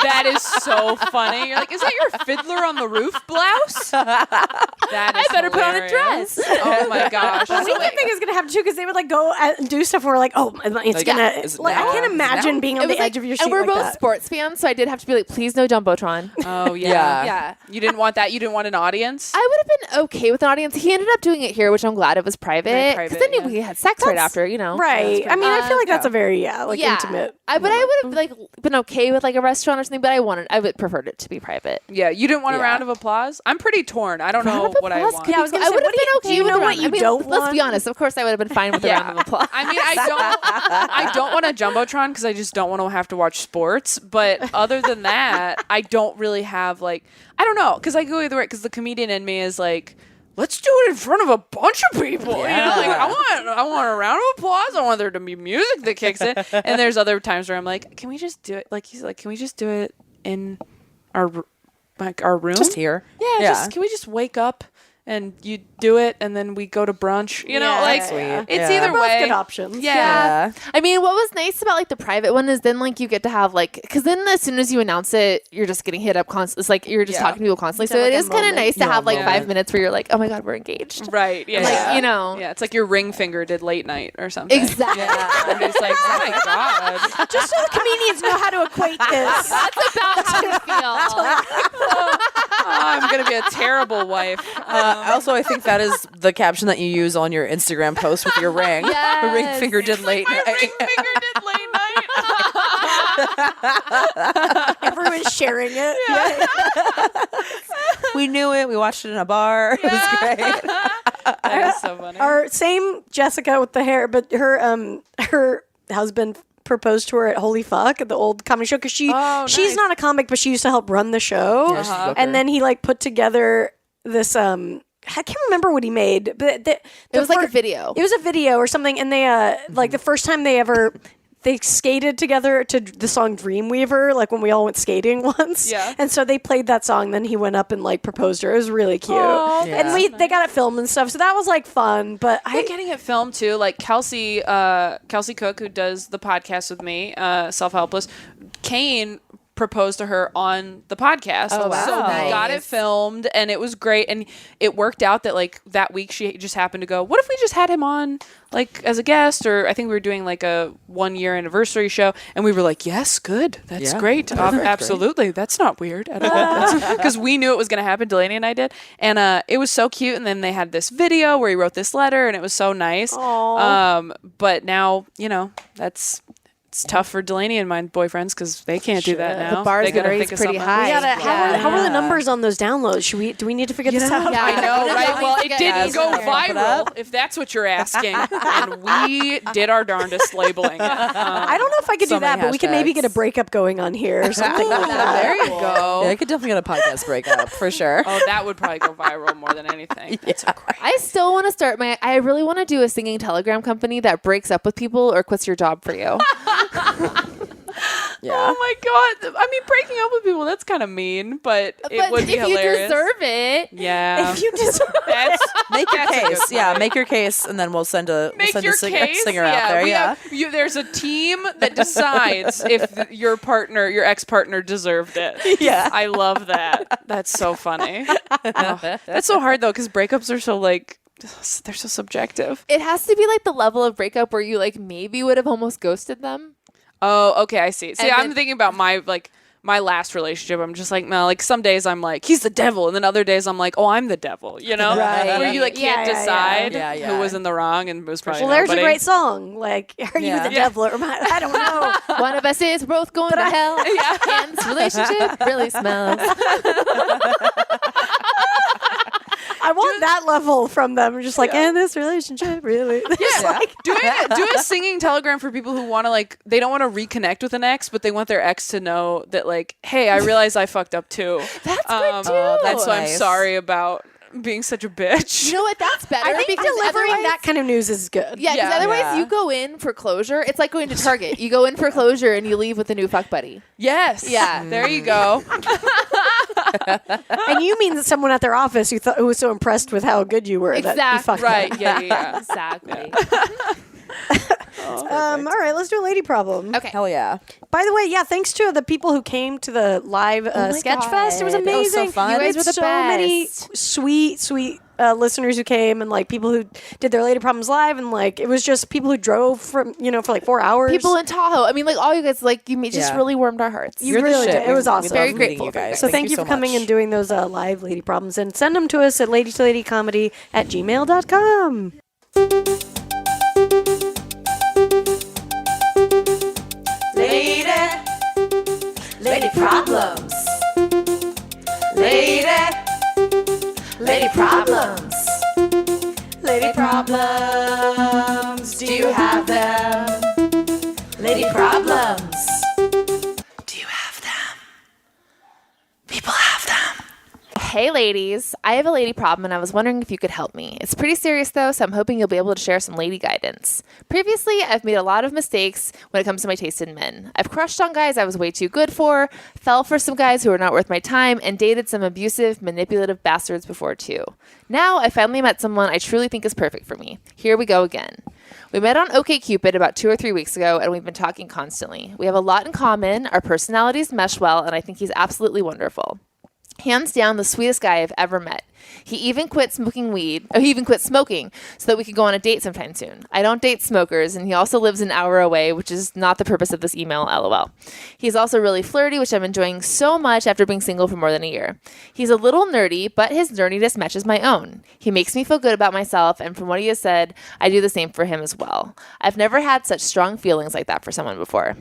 That is so funny. You're like, is that your Fiddler on the Roof blouse? That is I better put on a hilarious. dress. Oh my gosh. I think it was gonna happen too because they would like go and do stuff. Where we're like, oh, it's Like, gonna. is it Like, I now? can't Is it imagine now? being on It was the like, edge of your seat and we're like both that. sports fans, so I did have to be like, please no Jumbotron. Oh yeah. Yeah. Yeah. You didn't want that? You didn't want an audience? I would have been okay with an audience. He ended up doing it here, which I'm glad it was private. Very private, Because then yeah. we had sex right after, Right. I mean, I feel like that's yeah. a very intimate. But I would have like been okay with like a restaurant or something, but I would preferred it to be private. Yeah, you didn't want a Yeah. round of applause? I'm pretty torn. I don't know what I want. Yeah, I was gonna I say, would have what do been you- okay do you with know a what round. you I mean, don't let's be want? honest. Of course, I would have been fine with a round of applause. I mean, I don't want a Jumbotron because I just don't want to have to watch sports. But other than that, I don't really have like, I don't know, because I go either way because the comedian in me is like, let's do it in front of a bunch of people. You know, like I want a round of applause. I want there to be music that kicks in. And there's other times where I'm like, can we just do it? Like he's like, can we just do it in our room? Just here. Yeah, Yeah. just can we just wake up and you do it and then we go to brunch? You know, Yeah, like sweet. it's Yeah. either They're both way. good options. Yeah. I mean, what was nice about like the private one is then like you get to have like, because then as soon as you announce it, you're just getting hit up constantly. It's like you're just Yeah. talking to people constantly. It's So like it a is kind of moment. nice to Yeah, have like moment. 5 minutes where you're like, oh my God, we're engaged. Right. Yeah. Like, yeah. you know. Yeah, it's like your ring finger did late night or something. Exactly. I'm just like, oh my god. Just so the comedians know how to equate this. That's about how I feel. Oh, I'm gonna be a terrible wife. Also, I think that is the caption that you use on your Instagram post with your ring. Yes. The ring finger did late My night. ring finger did late night. Everyone's sharing it. We knew it. We watched it in a bar. It was great. That is so funny. Our same Jessica with the hair, but her husband proposed to her at Holy Fuck at the old comedy show because she's nice. not a comic, but she used to help run the show. Yeah, she's a booker. And then he like put together this I can't remember what he made, but It was like a video. It was a video or something, and they like the first time they ever they skated together to the song Dreamweaver, like when we all went skating once. Yeah. And so they played that song. Then he went up and like proposed her. It was really cute. Aw, And they got it filmed and stuff. So that was like fun. But I'm getting it filmed too. Like Kelsey Cook, who does the podcast with me, Self Helpless, Kane proposed to her on the podcast. Oh, wow. So we got it filmed and it was great. And it worked out that like that week she just happened to go, what if we just had him on like as a guest? Or I think we were doing like a 1-year anniversary show. And we were like, yes, good. That's great. Absolutely. That's not weird at all. Because we knew it was going to happen. Delaney and I did. And it was so cute. And then they had this video where he wrote this letter and it was so nice. But now, it's tough for Delaney and my boyfriends because they can't do that now. The bar's They gotta been think raised of pretty something. high. how are the numbers on those downloads? Do we need to figure this out? Yeah. I know, right? Yeah. Well, it Yeah. didn't go Bump it viral, up. if that's what you're asking. And we did our darndest labeling it. I don't know if I could So do that, many but we can maybe hashtags. get a breakup going on here or something like that. There you go. Yeah, I could definitely get a podcast breakup for sure. Oh, that would probably go viral more than anything. That's great. I still want to start I really want to do a singing telegram company that breaks up with people or quits your job for you. Yeah. Oh my god! I mean, breaking up with people, that's kind of mean, but it would be if hilarious. you deserve it. Yeah. If you deserve That's, Make your that's a good case. point. Yeah, make your case, and then we'll send a Make your case. singer out there. we Yeah. have- there's a team that decides if your ex-partner deserved it. Yeah. I love that. That's so funny. Oh, that's so hard though, because breakups are so like they're so subjective. It has to be like the level of breakup where you like maybe would have almost ghosted them. Oh, okay, I see. See, And I'm then- thinking about my last relationship. I'm just like, no, like some days I'm like, he's the devil, and then other days I'm like, oh, I'm the devil. You know, Right. where you like can't Yeah, yeah, decide yeah. Yeah, who yeah. was in the wrong and was probably Well, there's nobody. a great song. Like, are you Yeah. the devil or am I don't know. One of us is both going to hell, and this relationship really smells. I want that level from them. Just like, and this relationship really. It's like, do a singing telegram for people who want to like they don't want to reconnect with an ex, but they want their ex to know that like, hey, I realize I fucked up too. That's good too. Oh, that's So I'm nice. sorry about being such a bitch. You know what? That's better. I think because delivering otherwise- that kind of news is good. Yeah, because Yeah. otherwise Yeah. you go in for closure. It's like going to Target. You go in for closure and you leave with a new fuck buddy. Yes. Yeah. There you go. And you mean that someone at their office who was so impressed with how good you were that you Exactly. fucked Right. them. Yeah. Exactly. All right, let's do a lady problem. Okay. Hell yeah. By the way, yeah, thanks to the people who came to the live my sketch fest. It was God. That was so amazing. fun. You guys We were had the so many best. sweet listeners who came and like people who did their lady problems live and like it was just people who drove from for like 4 hours. People in Tahoe. I mean, like all you guys, like you just Yeah. really warmed our hearts. You You're the really shit. did. It was We awesome. love Very meeting grateful you for you guys. guys. So thank you so for coming much. and doing those live lady problems and send them to us at ladytoladycomedy@gmail.com. Lady problems. Lady problems. Lady problems. Do you have them? Lady problems. Do you have them? People have them. Hey ladies, I have a lady problem and I was wondering if you could help me. It's pretty serious though, so I'm hoping you'll be able to share some lady guidance. Previously, I've made a lot of mistakes when it comes to my taste in men. I've crushed on guys I was way too good for, fell for some guys who were not worth my time, and dated some abusive, manipulative bastards before too. Now, I finally met someone I truly think is perfect for me. Here we go again. We met on OkCupid about 2 or 3 weeks ago, and we've been talking constantly. We have a lot in common, our personalities mesh well, and I think he's absolutely wonderful. Hands down, the sweetest guy I've ever met. He even quit smoking so that we could go on a date sometime soon. I don't date smokers, and he also lives an hour away, which is not the purpose of this email, lol. He's also really flirty, which I'm enjoying so much after being single for more than a year. He's a little nerdy, but his nerdiness matches my own. He makes me feel good about myself, and from what he has said, I do the same for him as well. I've never had such strong feelings like that for someone before.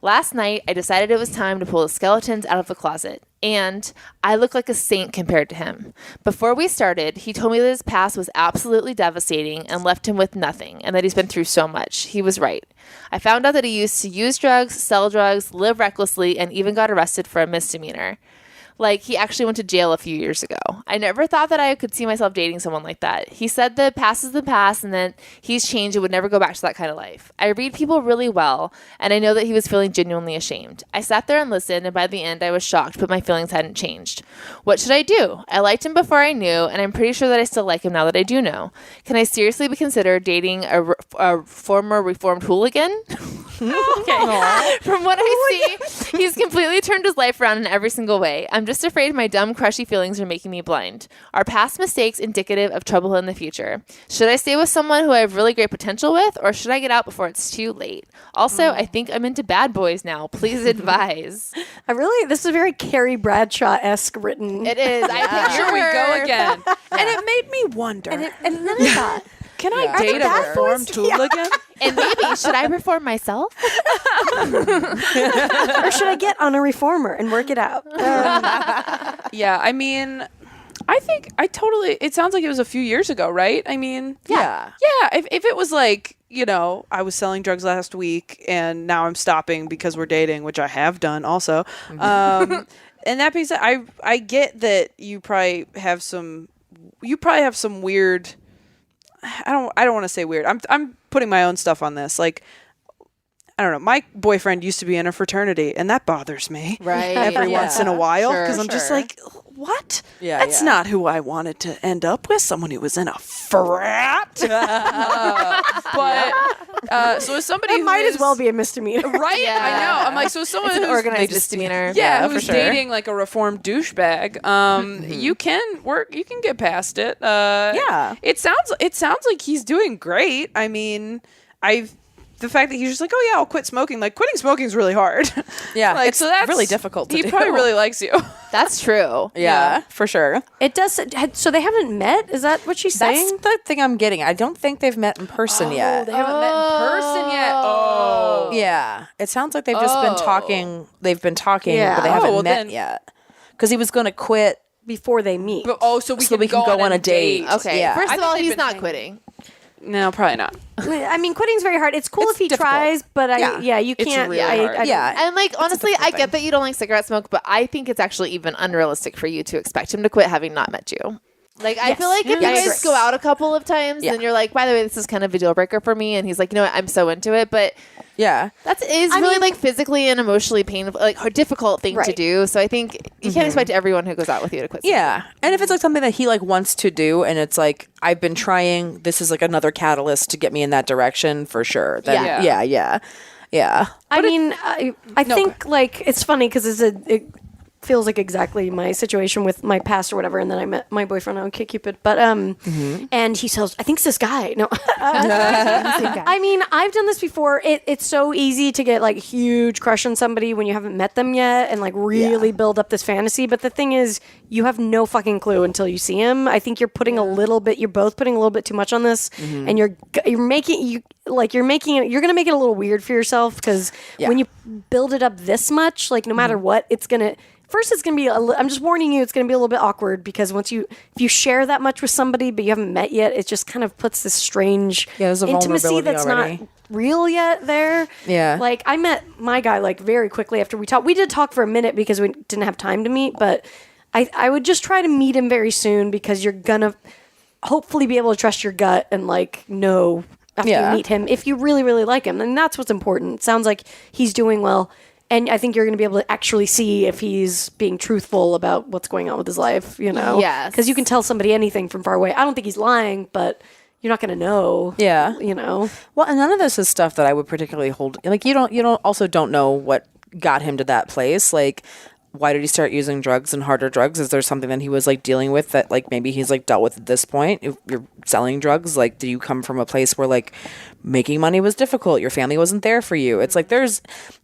Last night, I decided it was time to pull the skeletons out of the closet, and I look like a saint compared to him. Before we started, he told me that his past was absolutely devastating and left him with nothing, and that he's been through so much. He was right. I found out that he used to use drugs, sell drugs, live recklessly, and even got arrested for a misdemeanor. Like, he actually went to jail a few years ago. I never thought that I could see myself dating someone like that. He said the past is the past and that he's changed and would never go back to that kind of life. I read people really well, and I know that he was feeling genuinely ashamed. I sat there and listened, and by the end, I was shocked, but my feelings hadn't changed. What should I do? I liked him before I knew, and I'm pretty sure that I still like him now that I do know. Can I seriously be considered dating a former reformed hooligan? Okay. From what I see, he's completely turned his life around in every single way. I'm just afraid my dumb, crushy feelings are making me blind. Are past mistakes indicative of trouble in the future? Should I stay with someone who I have really great potential with, or should I get out before it's too late? Also, I think I'm into bad boys now. Please advise. This is very Carrie Bradshaw-esque written. It is. I picture Here we go her. again. And it made me wonder. And then I thought, Can I date a bad reformed boys? hooligan? And maybe, should I perform myself? or should I get on a reformer and work it out? Yeah, I mean, it sounds like it was a few years ago, right? I mean, Yeah. yeah, if it was like, I was selling drugs last week and now I'm stopping because we're dating, which I have done also. And that being said, I get that you probably have some weird, I don't want to say weird. I'm putting my own stuff on this. Like, I don't know. My boyfriend used to be in a fraternity, and that bothers me. Right. Every once in a while, Sure, because I'm just sure. like, what? Yeah, That's yeah. not who I wanted to end up with. Someone who was in a frat. But so as somebody It who might as is- well be a misdemeanor. right. Yeah. I know. I'm like, so someone It's an who's organized misdemeanor. yeah, for who's sure. dating like a reformed douchebag, you can get past it. Yeah. It sounds like he's doing great. I mean, the fact that he's just like, oh yeah, I'll quit smoking. Like, quitting smoking is really hard. Yeah, like, it's so that's really difficult to He do. probably really likes you. That's true. Yeah, for sure. It does. So they haven't met? Is that what she's saying? That's the thing I'm getting. I don't think they've met in person yet. They haven't met in person yet. Oh. Yeah, it sounds like they've just been talking. They've been talking, Yeah. but they Oh, haven't well met then- yet. Because he was going to quit. Before they meet. So we can go on a date. Okay. Yeah. First I of think all, they've he's been not hanging- quitting. No, probably not. I mean, quitting's very hard. It's cool It's if he difficult. tries, but Yeah. you It's can't. really hard. Yeah. And like, honestly, I get that you don't like cigarette smoke, but I think it's actually even unrealistic for you to expect him to quit having not met you. Like, I feel like if you Yes. guys go out a couple of times, Yeah. then you're like, by the way, this is kind of a deal breaker for me. And he's like, you know what, I'm so into it. But Yeah. that is really like physically and emotionally painful, like a difficult thing to Right. do. So I think you can't expect everyone who goes out with you to quit. Yeah. And if it's like something that he like wants to do and it's like, I've been trying, this is like another catalyst to get me in that direction for sure. Then Yeah. yeah. I mean, I think like it's funny because it feels like exactly my situation with my past or whatever, and then I met my boyfriend on OkCupid, but and he tells, I think it's this guy. No, I mean, I've done this before. It's so easy to get like a huge crush on somebody when you haven't met them yet, and like really build up this fantasy. But the thing is, you have no fucking clue until you see him. I think you're both putting a little bit too much on this, and you're gonna make it a little weird for yourself because when you build it up this much, like no matter what, it's gonna be I'm just warning you, it's gonna be a little bit awkward because if you share that much with somebody but you haven't met yet, it just kind of puts this strange there's a intimacy vulnerability that's already. not real yet there. Yeah. Like I met my guy like very quickly after we talked. We did talk for a minute because we didn't have time to meet, but I would just try to meet him very soon because you're gonna hopefully be able to trust your gut and like know after you meet him if you really, really like him. And that's what's important. It sounds like he's doing well. And I think you're going to be able to actually see if he's being truthful about what's going on with his life, you know? Yes. Because you can tell somebody anything from far away. I don't think he's lying, but you're not going to know. Yeah. You know? Well, and none of this is stuff that I would particularly hold. Like you don't know what got him to that place. Like, why did he start using drugs and harder drugs? Is there something that he was like dealing with that like maybe he's like dealt with at this point? If you're selling drugs, like, did you come from a place where like making money was difficult? Your family wasn't there for you. It's like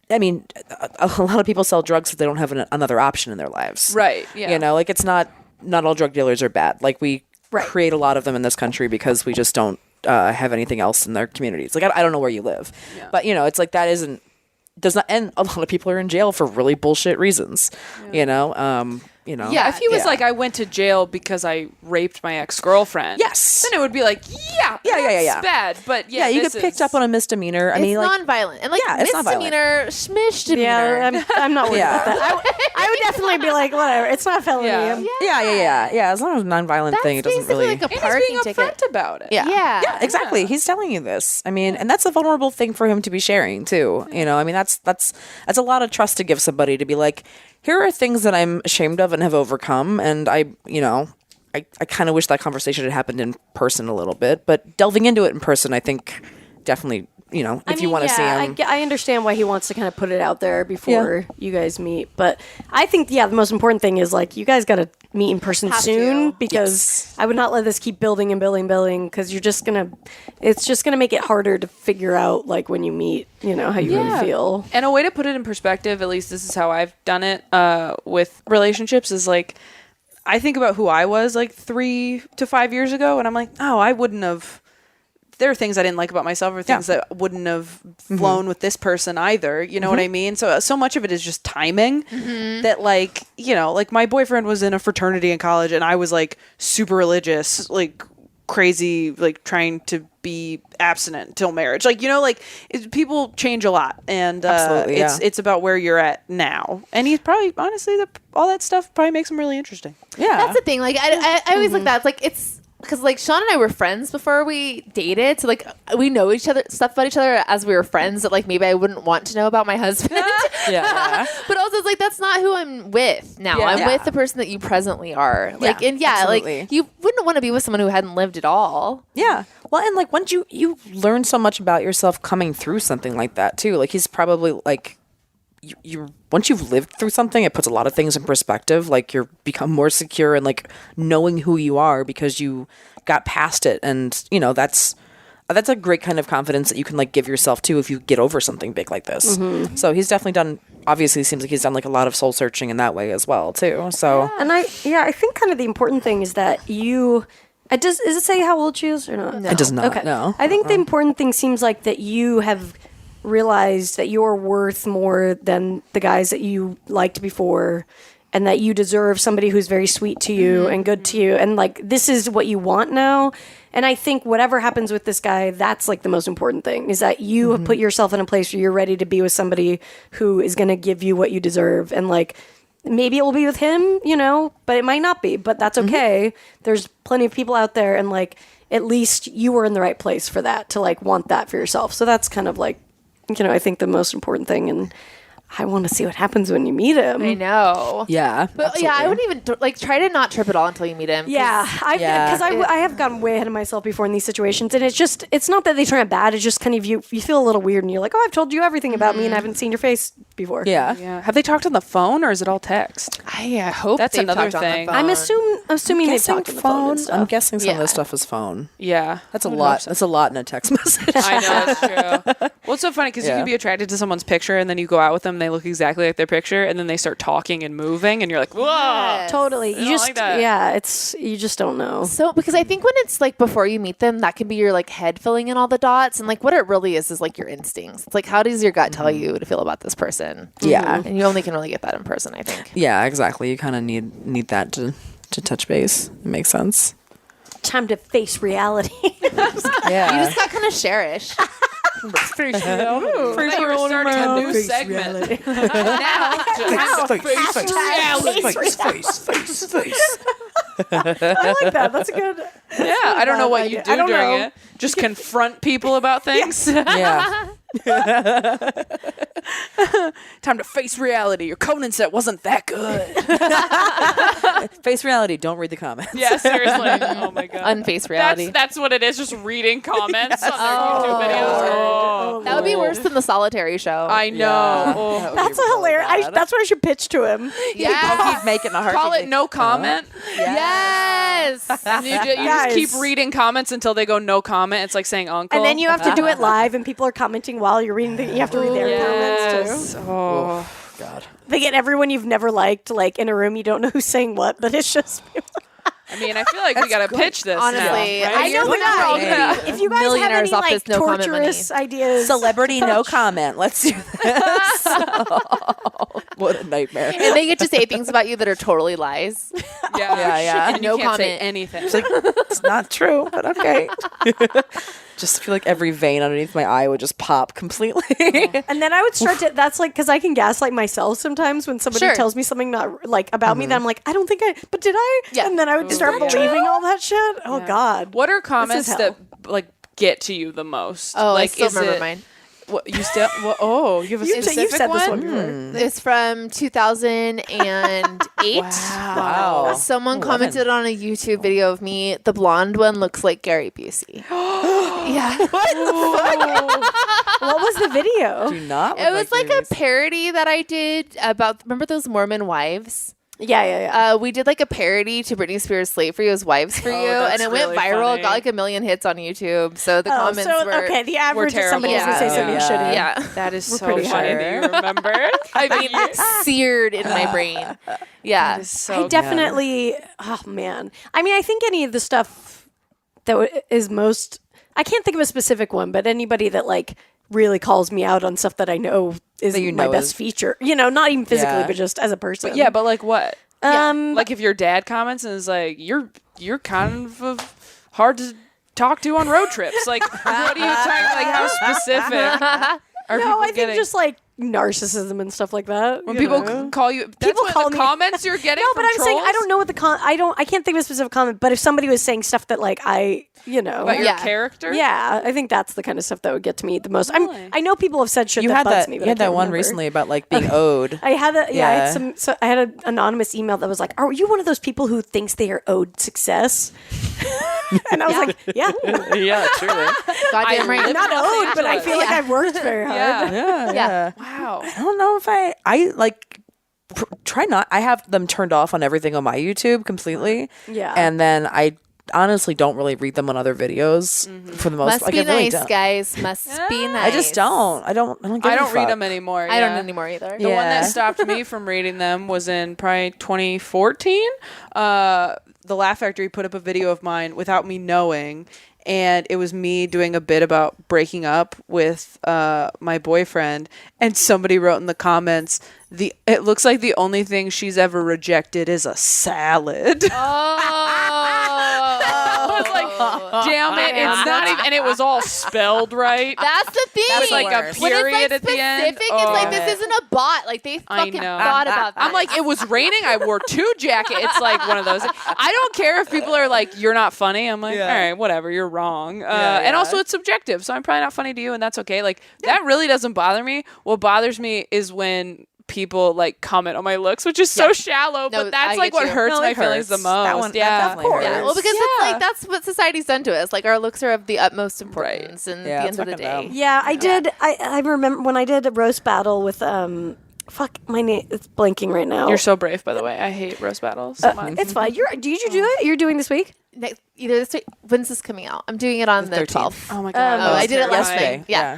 a lot of people sell drugs because they don't have another option in their lives. Right. Yeah. You know, like it's not all drug dealers are bad. Like we Right. create a lot of them in this country because we just don't have anything else in their communities. Like I don't know where you live, but you know, it's like that does not, and a lot of people are in jail for really bullshit reasons. You know. Yeah, if he was like, I went to jail because I raped my ex-girlfriend. Yes. Then it would be like, yeah. Bad. But Yeah, you get picked up on a misdemeanor. I It's mean, like, non-violent. And like Yeah, it's not violent. misdemeanor, schmisdemeanor. Yeah, I'm not worried about that. I I would definitely be like, whatever. It's not felony. Yeah. Yeah. As long as it's a nonviolent thing, it doesn't basically really. like a And he's parking being ticket. upfront about it. Yeah. Yeah, exactly. He's telling you this. I mean, and that's a vulnerable thing for him to be sharing too. You know, I mean, that's a lot of trust to give somebody to be like, here are things that I'm ashamed of and have overcome, and I kind of wish that conversation had happened in person a little bit. But delving into it in person, I think definitely, if you want to see him. I understand why he wants to kind of put it out there before you guys meet. But I think, the most important thing is like you guys got to meet in person soon because I would not let this keep building and building because it's just gonna make it harder to figure out like when you meet, how you really feel. And a way to put it in perspective, at least this is how I've done it with relationships, is like I think about who I was like 3 to 5 years ago, and I'm like, oh, I wouldn't have. There are things I didn't like about myself, or things that wouldn't have flown with this person either. You know what I mean? So much of it is just timing. That like my boyfriend was in a fraternity in college, and I was like super religious, like crazy, like trying to be abstinent until marriage. Like people change a lot, and Absolutely, it's about where you're at now. And he's probably honestly all that stuff probably makes him really interesting. Yeah, That's the thing. Like I always look at that. It's like it's because like Sean and I were friends before we dated, so like we know stuff about each other as we were friends that like maybe I wouldn't want to know about my husband. yeah. But also it's like that's not who I'm with now. I'm with the person that you presently are. Like absolutely. like you wouldn't want to be with someone who hadn't lived at all. Yeah. Well, and like once you learn so much about yourself coming through something like that too. Like he's probably like you once you've lived through something, it puts a lot of things in perspective. Like you're become more secure and like knowing who you are because you got past it, and that's a great kind of confidence that you can like give yourself to if you get over something big like this. So he's definitely done. Obviously, seems like he's done like a lot of soul searching in that way as well too. So And I think kind of the important thing is that you. Does it say how old she is or not? it does not. Okay. No. I think the important thing seems like that you have realized that you're worth more than the guys that you liked before, and that you deserve somebody who's very sweet to you and good to you, and like this is what you want now. And I think whatever happens with this guy, that's like the most important thing, is that you have put yourself in a place where you're ready to be with somebody who is going to give you what you deserve. And like maybe it will be with him, but it might not be, but that's okay. There's plenty of people out there, and like at least you were in the right place for that, to like want that for yourself. So that's kind of like, I think the most important thing. And I want to see what happens when you meet him. I know. Yeah. But yeah, I wouldn't even like try to not trip at all until you meet him. Yeah, because I have gotten way ahead of myself before in these situations, and it's not that they turn out bad. It's just kind of you feel a little weird, and you're like, oh, I've told you everything about me, and I haven't seen your face before. Yeah. Have they talked on the phone, or is it all text? I hope That's they've another talked on the thing. phone. I'm assuming they've talked on the phone and I'm stuff. guessing some of this Yeah. stuff is phone. Yeah. That's a lot. That's a lot in a text message. I know, that's true. Well, it's so funny because you can be attracted to someone's picture, and then you go out with them, they look exactly like their picture, and then they start talking and moving, and you're like, whoa. Yes. Totally. I don't like that. You just don't know. So, because I think when it's like before you meet them, that can be your like head filling in all the dots, and like what it really is like your instincts. It's like how does your gut tell you to feel about this person? Yeah. And you only can really get that in person, I think. Yeah, exactly. You kind of need that to touch base. It makes sense. Time to face reality. Yeah. You just got kind of sherish. We're starting a new segment. Now, I like that. That's a good. yeah, I don't know what you do I don't during know. it. Just confront people about things. yeah. Time to face reality. Your Conan set wasn't that good. Face reality. Don't read the comments. Yeah, seriously. Oh my god. Unface reality. That's what it is. Just reading comments on their YouTube videos. Oh, That would be worse than the solitary show. I know. Yeah. Oh. That would That's be really hilarious. bad. That's what I should pitch to him. Yeah. Keep making a heart. Call it no comment. Yes. And you just Guys. keep reading comments until they go no comment. It's like saying uncle. And then you have to do it live, and people are commenting while you're reading. You have to read their comments Yes. too. Oh. God. They get everyone you've never liked, like in a room. You don't know who's saying what, but it's just. I mean, I feel like we gotta pitch this. Honestly, now, right? I know, but Maybe. if you guys have Millionaires any off like this no comment money. torturous ideas, Celebrity no comment. Let's do this. What a nightmare. And they get to say things about you that are totally lies. Yeah. And No you can't say comment. anything. It's like, it's not true, but okay. Just feel like every vein underneath my eye would just pop completely. And then I would start to, that's like, because I can gaslight myself sometimes when somebody Sure. tells me something not like about me that I'm like, I don't think but did I? Yeah. And then I would start believing all that shit. Oh, God. What are comments hell. that like get to you the most? Oh, like, I still is remember it- mine. What you still? Oh, you have a You've specific said this one one? before. It's from 2008. Wow. Someone commented on a YouTube video of me. The blonde one looks like Gary Busey. Yeah. What was the video? Do not. It look was like a babies. parody that I did about, remember those Mormon wives? Yeah. We did like a parody to Britney Spears' "Slave for You" as "Wives for You," that's and it went really viral. funny. It got like 1 million hits on YouTube. So the comments were okay, the average is terrible. somebody is going to say Yeah. something shitty. yeah, That is so pretty funny high. that you remember. I mean, seared in my brain. Yeah, That is so I definitely, oh man. I mean, I think any of the stuff that is most, I can't think of a specific one, but anybody that like really calls me out on stuff that I know is That you my know best is- feature. You know, not even physically, Yeah. but just as a person. Yeah, but like what? Um, Like if your dad comments and is like, "You're kind of hard to talk to on road trips." Like, what are you talking? Like, how specific are no, people I think getting? just like narcissism and stuff like that. when you people know? call you, that's People what call the me- comments you're getting. No, but from I'm saying I trolls? don't know what I can't think of a specific comment, but if somebody was saying stuff that like about your Yeah. character. yeah, I think that's the kind of stuff that would get to me the most. Really? I know people have said shit You that had bugs that. me, You but I had that can't one remember. recently about like being owed. I had I Yeah. had I had an anonymous email that was like, "Are you one of those people who thinks they are owed success?" And I was like, "Yeah, Yeah, truly. goddamn right. live not in Los owed, but I Angeles. feel like I've worked very hard." Yeah. Yeah, yeah. Wow. I don't know if I like try not. I have them turned off on everything on my YouTube completely. Yeah. and then I honestly don't really read them on other videos for the most. Must like, be I really nice, don't. guys. Must be nice. I just don't. I don't. I don't. Give I a don't read fuck. them anymore. I don't yeah. anymore either. The one Yeah. that stopped me from reading them was in probably 2014. The Laugh Factory put up a video of mine without me knowing, and it was me doing a bit about breaking up with my boyfriend, and somebody wrote in the comments, it looks like the only thing she's ever rejected is a salad. I was like, damn it, it's not even, and it was all spelled right. That's the thing. That's like a worst. When it's, period like, at the end. specific, it's like Oh. this isn't a bot. Like they I fucking know. thought about that. I'm like, it was raining. I wore 2 jackets. It's like one of those. I don't care if people are like, you're not funny. I'm like, Yeah. all right, whatever. You're wrong. Yeah, And yeah. also, it's subjective. So I'm probably not funny to you, and that's okay. Like, that really doesn't bother me. What bothers me is when people like comment on my looks, which is so No, shallow, but I that's like get what you. hurts No, my it feelings the hurts. most. That one- that yeah. definitely hurts. yeah, well, because it's Yeah. like that's what society's done to us. Like our looks are of the utmost importance, and Yeah, at the it's end of the fucking day, dumb. Yeah, I did. I remember when I did a roast battle with fuck my name. It's blanking right now. You're so brave, by the way. I hate roast battles so much. It's fine. Did you do that? You're doing this week? either this week. When's this coming out? I'm doing it on the 12th. Oh my god! Oh, I did it last Yesterday. night. Yeah.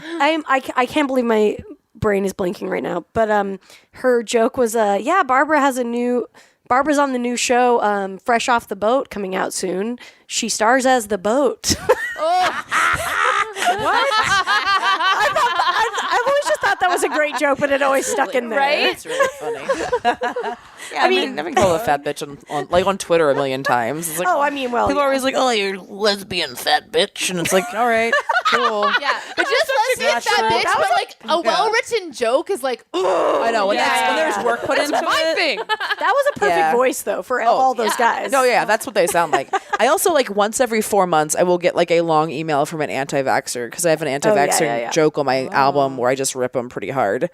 I can't believe my brain is blanking right now. But her joke was Barbara's on the new show, Fresh Off the Boat, coming out soon. She stars as the boat. I've always just thought that was a great joke, but it always stuck in there. Right? It's really funny. Yeah, I mean, I've been called a fat bitch on Twitter a million times. It's like, Oh, I mean, well, people are always like, "Oh, you're lesbian fat bitch," and it's like, all right, cool. Yeah. But just lesbian fat natural- bitch, but like a well-written joke is like, ooh. I know when, Yeah. when there's work put into My it. thing. that was a perfect Yeah. voice, though, for all those guys. No, yeah, that's what they sound like. I also like once every 4 months, I will get like a long email from an anti-vaxxer because I have an anti-vaxxer yeah. joke on my album where I just rip them pretty hard.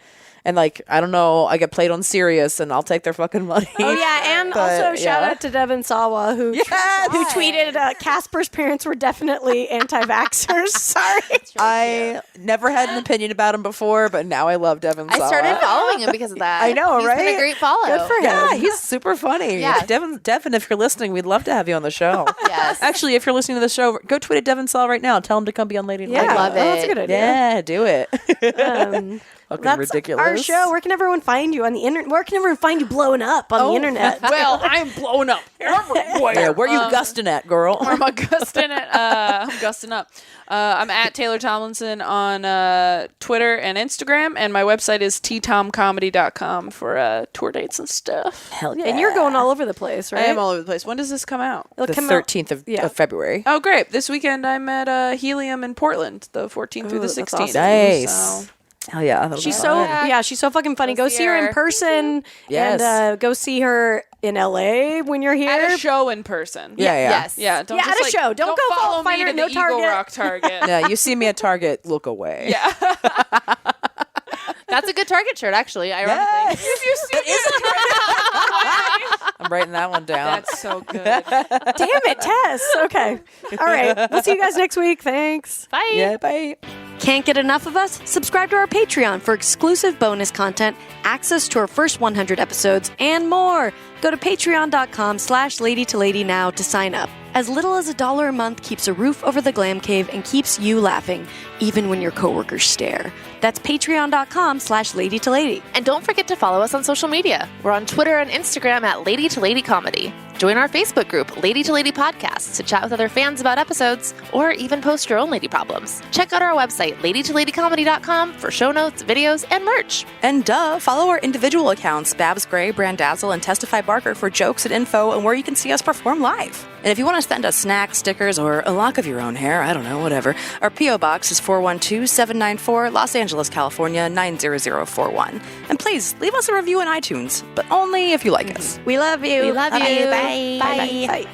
And like, I don't know, I get played on Sirius and I'll take their fucking money. Oh yeah, and But, also shout yeah. out to Devin Sawa who tweeted Casper's parents were definitely anti-vaxxers. Sorry. I never had an opinion about him before, but now I love Devin I Sawa. started following him because of that. I know, He's right? been a great follow. Good for him. Yeah, he's super funny. Yeah. Devin, if you're listening, we'd love to have you on the show. Yes. Actually, if you're listening to the show, go tweet at Devin Sawa right now. Tell him to come be on Lady Yeah, Night. love oh, that's a it. good idea. Yeah, do it. Fucking That's ridiculous. our show. Where can everyone find you on the internet? Where can everyone find you blowing up on the internet? Well, I'm blowing up everywhere. Yeah, where you gusting at, girl? Where am I gusting it? I'm gusting up. I'm at Taylor Tomlinson on Twitter and Instagram, and my website is ttomcomedy.com for tour dates and stuff. Hell yeah. And you're going all over the place, right? I am all over the place. When does this come out? It'll the come out- 13th of, yeah. of February. Oh, great. This weekend I'm at Helium in Portland, the 14th through the Ooh, that's 16th. awesome. Nice. So, Hell yeah. that'll She's be so fun. she's so fucking funny. Go see see her in her. person. Yes. And go see her in LA when you're here. at a show in person. Yeah. Yes. Yeah, don't Yeah, just, at a like, show. Don't go follow find me her to at no the Eagle Target. Rock Target. Yeah, you see me at Target, look away. Yeah. That's a good Target shirt, actually. Ironically. If you see me, I'm writing that one down. that's so good. Damn it, Tess. Okay. All right. We'll see you guys next week. Thanks. Bye. Yeah, bye. Can't get enough of us? Subscribe to our Patreon for exclusive bonus content, access to our first 100 episodes, and more. Go to patreon.com/lady-to-lady now to sign up. As little as $1 a month keeps a roof over the glam cave and keeps you laughing, even when your coworkers stare. That's patreon.com/lady-to-lady. And don't forget to follow us on social media. We're on Twitter and Instagram at Lady to Lady Comedy. Join our Facebook group, Lady to Lady Podcasts, to chat with other fans about episodes, or even post your own lady problems. Check out our website, ladytoladycomedy.com, for show notes, videos, and merch. And follow our individual accounts, Babs Gray, Brandazzle, and Testify Barker for jokes and info and where you can see us perform live. And if you want to send us snacks, stickers, or a lock of your own hair, I don't know, whatever, our P.O. Box is 412-794, Los Angeles, California, 90041. And please, leave us a review on iTunes, but only if you like us. We love you. We love you. Bye. Bye. Bye.